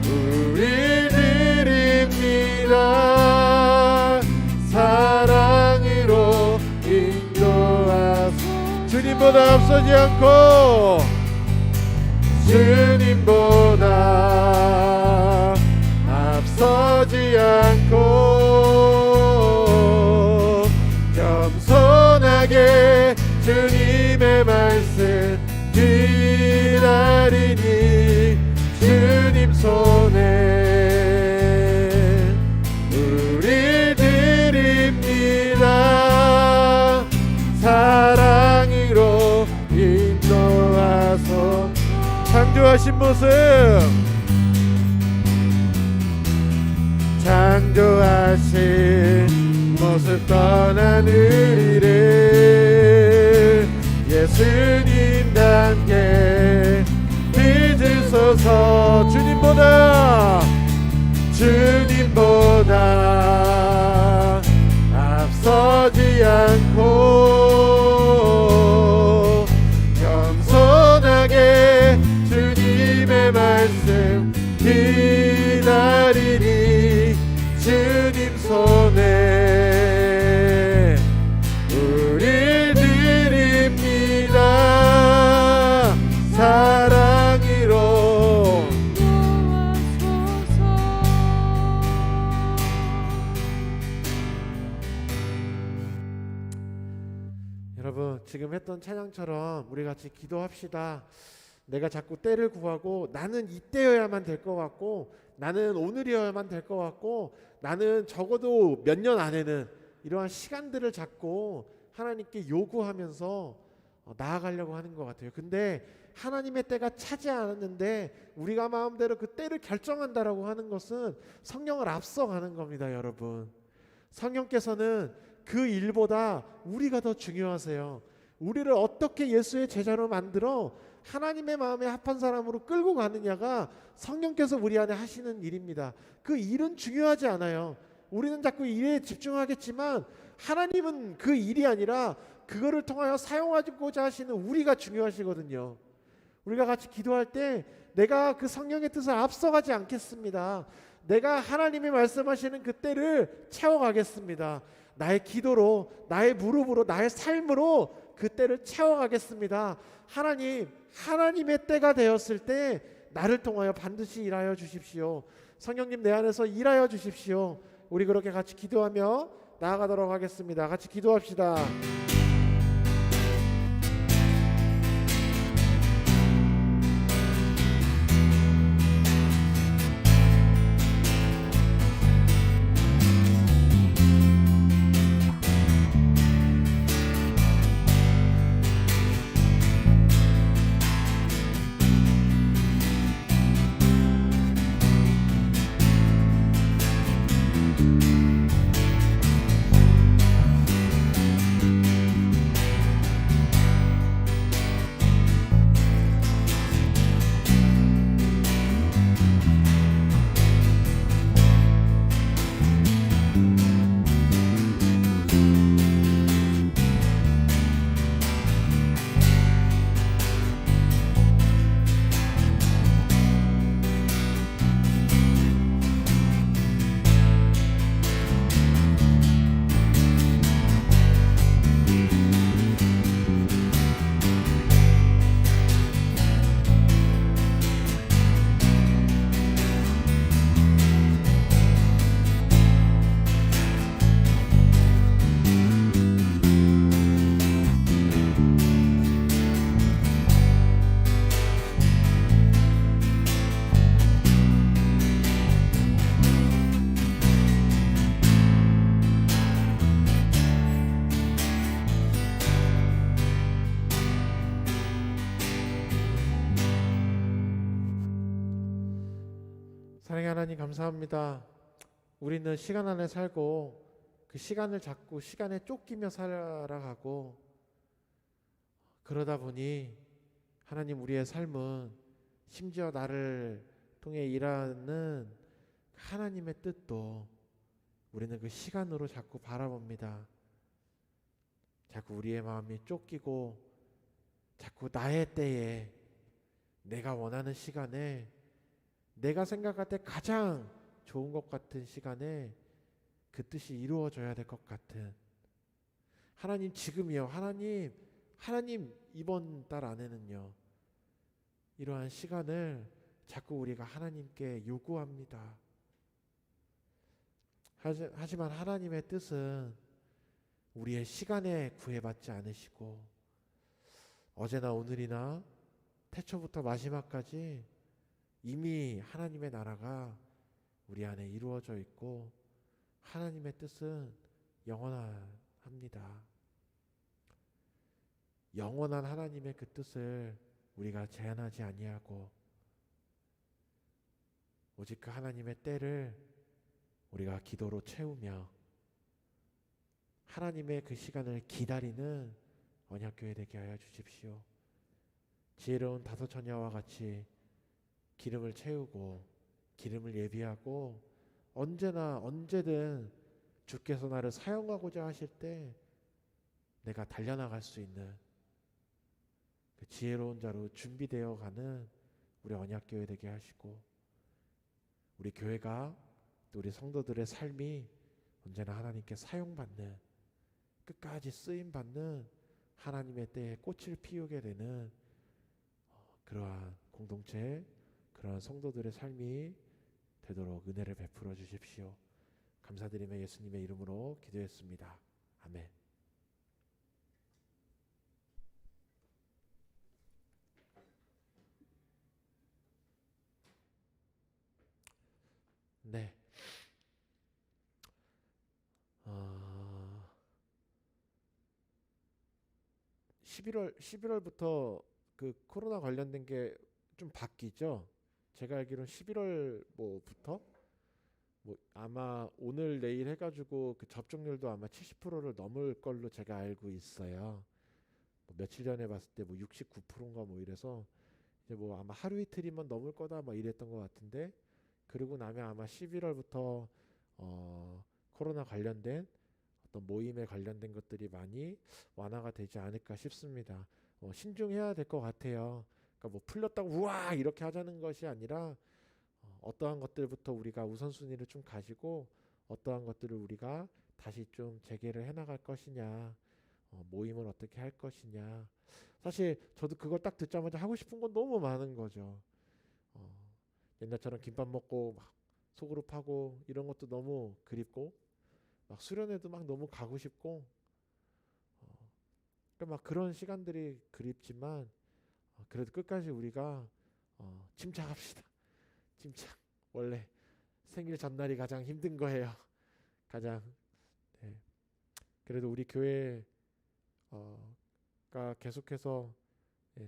Speaker 1: 우리 드립니다. 사랑으로 인도하소서. 주님보다 앞서지 않고 주님보다 앞서지 않고 겸손하게 주님의 말씀 기다리니 주님 손에 우리 드립니다. 사랑으로 창조하신 모습, 창조하신 모습 떠나느리를 예수님답게 믿으소서. 주님보다 앞서지 않고 겸손하게 주님의 말씀 기다리니 주님 손에 우리 드립니다. 사랑으로 여러분, 지금 했던 찬양처럼 우리 같이 기도합시다. 내가 자꾸 때를 구하고 나는 이때여야만 될 것 같고, 나는 오늘이어야만 될 것 같고, 나는 적어도 몇 년 안에는 이러한 시간들을 자꾸 하나님께 요구하면서 나아가려고 하는 것 같아요. 근데 하나님의 때가 차지 않았는데 우리가 마음대로 그 때를 결정한다라고 하는 것은 성령을 앞서가는 겁니다. 여러분, 성령께서는 그 일보다 우리가 더 중요하세요. 우리를 어떻게 예수의 제자로 만들어 하나님의 마음에 합한 사람으로 끌고 가느냐가 성령께서 우리 안에 하시는 일입니다. 그 일은 중요하지 않아요. 우리는 자꾸 일에 집중하겠지만 하나님은 그 일이 아니라 그거를 통하여 사용하고자 하시는 우리가 중요하시거든요. 우리가 같이 기도할 때 내가 그 성령의 뜻을 앞서가지 않겠습니다. 내가 하나님이 말씀하시는 그 때를 채워가겠습니다. 나의 기도로, 나의 무릎으로, 나의 삶으로 그 때를 채워가겠습니다. 하나님의 때가 되었을 때 나를 통하여 반드시 일하여 주십시오. 성령님, 내 안에서 일하여 주십시오. 우리 그렇게 같이 기도하며 나아가도록 하겠습니다. 같이 기도합시다. 사랑의 하나님, 감사합니다. 우리는 시간 안에 살고 그 시간을 자꾸 시간에 쫓기며 살아가고, 그러다 보니 하나님, 우리의 삶은 심지어 나를 통해 일하는 하나님의 뜻도 우리는 그 시간으로 자꾸 바라봅니다. 자꾸 우리의 마음이 쫓기고 자꾸 나의 때에, 내가 원하는 시간에, 내가 생각할 때 가장 좋은 것 같은 시간에 그 뜻이 이루어져야 될 것 같은, 하나님 지금이요, 하나님 이번 달 안에는요, 이러한 시간을 자꾸 우리가 하나님께 요구합니다. 하지만 하나님의 뜻은 우리의 시간에 구애받지 않으시고, 어제나 오늘이나 태초부터 마지막까지 이미 하나님의 나라가 우리 안에 이루어져 있고, 하나님의 뜻은 영원합니다. 영원한 하나님의 그 뜻을 우리가 제한하지 아니하고 오직 그 하나님의 때를 우리가 기도로 채우며 하나님의 그 시간을 기다리는 언약교회 되게 하여 주십시오. 지혜로운 다섯 처녀와 같이 기름을 채우고 기름을 예비하고 언제나 언제든 주께서 나를 사용하고자 하실 때 내가 달려나갈 수 있는 그 지혜로운 자로 준비되어 가는 우리 언약교회 되게 하시고, 우리 교회가 또 우리 성도들의 삶이 언제나 하나님께 사용받는, 끝까지 쓰임받는 하나님의 때에 꽃을 피우게 되는 그러한 공동체, 그러한 성도들의 삶이 되도록 은혜를 베풀어 주십시오. 감사드리며 예수님의 이름으로 기도했습니다. 아멘. 네. 11월부터 그 코로나 관련된 게 좀 바뀌죠. 제가 알기로는 11월 뭐부터 뭐 아마 오늘 내일 해가지고 그 접종률도 아마 70%를 넘을 걸로 제가 알고 있어요. 뭐 며칠 전에 봤을 때 뭐 69%인가 뭐 이래서 이제 뭐 아마 하루 이틀이면 넘을 거다 뭐 이랬던 것 같은데, 그러고 나면 아마 11월부터 코로나 관련된 어떤 모임에 관련된 것들이 많이 완화가 되지 않을까 싶습니다. 신중해야 될 것 같아요. 그러니까 뭐 풀렸다고 우와 이렇게 하자는 것이 아니라 어떠한 것들부터 우리가 우선순위를 좀 가지고 어떠한 것들을 우리가 다시 좀 재개를 해나갈 것이냐, 모임을 어떻게 할 것이냐. 사실 저도 그걸 딱 듣자마자 하고 싶은 건 너무 많은 거죠. 옛날처럼 김밥 먹고 막 소그룹 하고 이런 것도 너무 그립고, 막 수련회도 막 너무 가고 싶고, 그러니까 막 그런 시간들이 그립지만 그래도 끝까지 우리가 침착합시다. 침착. 원래 생일 전날이 가장 힘든 거예요. 가장. 네. 그래도 우리 교회가 계속해서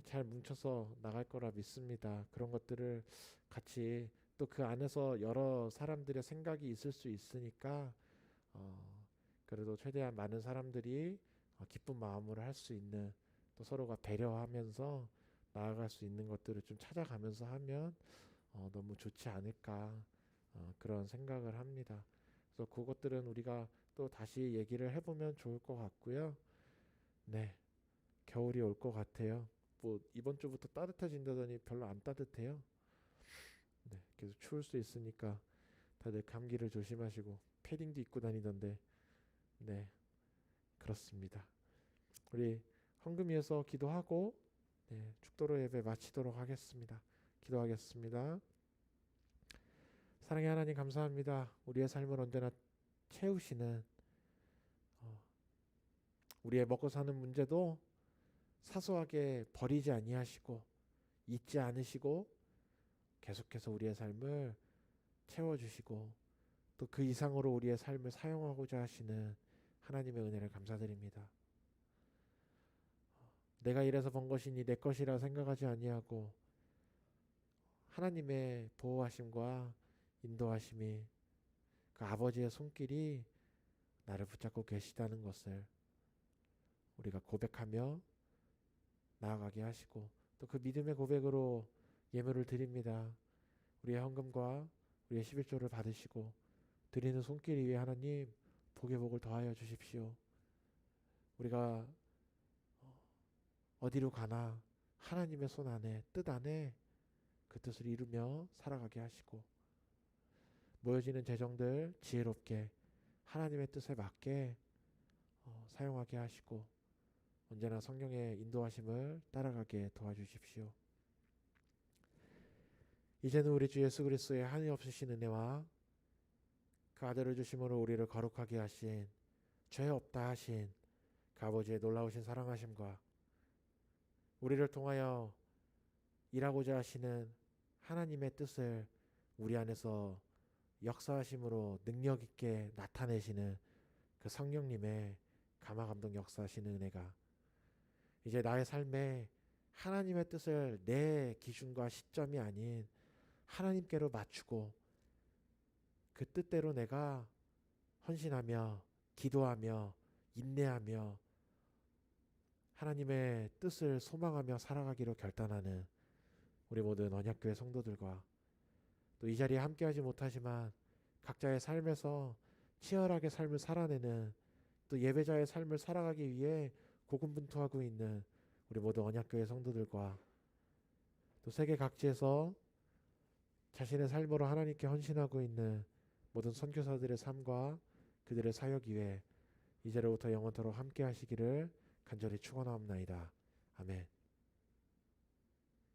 Speaker 1: 잘 뭉쳐서 나갈 거라 믿습니다. 그런 것들을 같이 또 그 안에서 여러 사람들의 생각이 있을 수 있으니까 그래도 최대한 많은 사람들이 기쁜 마음으로 할 수 있는, 또 서로가 배려하면서 나아갈 수 있는 것들을 좀 찾아가면서 하면 너무 좋지 않을까, 그런 생각을 합니다. 그래서 그것들은 우리가 또 다시 얘기를 해보면 좋을 것 같고요. 네, 겨울이 올 것 같아요. 뭐 이번 주부터 따뜻해진다더니 별로 안 따뜻해요. 네, 계속 추울 수 있으니까 다들 감기를 조심하시고 패딩도 입고 다니던데, 네, 그렇습니다. 우리 헌금위에서 기도하고 축도로 예배 마치도록 하겠습니다. 기도하겠습니다. 사랑의 하나님 감사합니다. 우리의 삶을 언제나 채우시는, 우리의 먹고 사는 문제도 사소하게 버리지 아니하시고 잊지 않으시고 계속해서 우리의 삶을 채워주시고 또 그 이상으로 우리의 삶을 사용하고자 하시는 하나님의 은혜를 감사드립니다. 내가 이래서 번 것이니 내 것이라 생각하지 아니하고 하나님의 보호하심과 인도하심이, 그 아버지의 손길이 나를 붙잡고 계시다는 것을 우리가 고백하며 나아가게 하시고, 또 그 믿음의 고백으로 예물을 드립니다. 우리의 헌금과 우리의 11조를 받으시고 드리는 손길 위에 하나님 복의 복을 더하여 주십시오. 우리가 어디로 가나 하나님의 손 안에, 뜻 안에 그 뜻을 이루며 살아가게 하시고, 모여지는 재정들 지혜롭게 하나님의 뜻에 맞게 사용하게 하시고 언제나 성령의 인도하심을 따라가게 도와주십시오. 이제는 우리 주 예수 그리스도의 한이 없으신 은혜와 그 아들을 주심으로 우리를 거룩하게 하신, 죄 없다 하신 그 아버지의 놀라우신 사랑하심과 우리를 통하여 일하고자 하시는 하나님의 뜻을 우리 안에서 역사하심으로 능력 있게 나타내시는 그 성령님의 감화감동 역사하시는 은혜가 이제 나의 삶에 하나님의 뜻을 내 기준과 시점이 아닌 하나님께로 맞추고 그 뜻대로 내가 헌신하며 기도하며 인내하며 하나님의 뜻을 소망하며 살아가기로 결단하는 우리 모든 언약교회 성도들과 또 이 자리에 함께하지 못하지만 각자의 삶에서 치열하게 삶을 살아내는 또 예배자의 삶을 살아가기 위해 고군분투하고 있는 우리 모두 언약교회 성도들과 또 세계 각지에서 자신의 삶으로 하나님께 헌신하고 있는 모든 선교사들의 삶과 그들의 사역 위에 이제로부터 영원토록 함께 하시기를 간절히 축원하옵나이다. 아멘.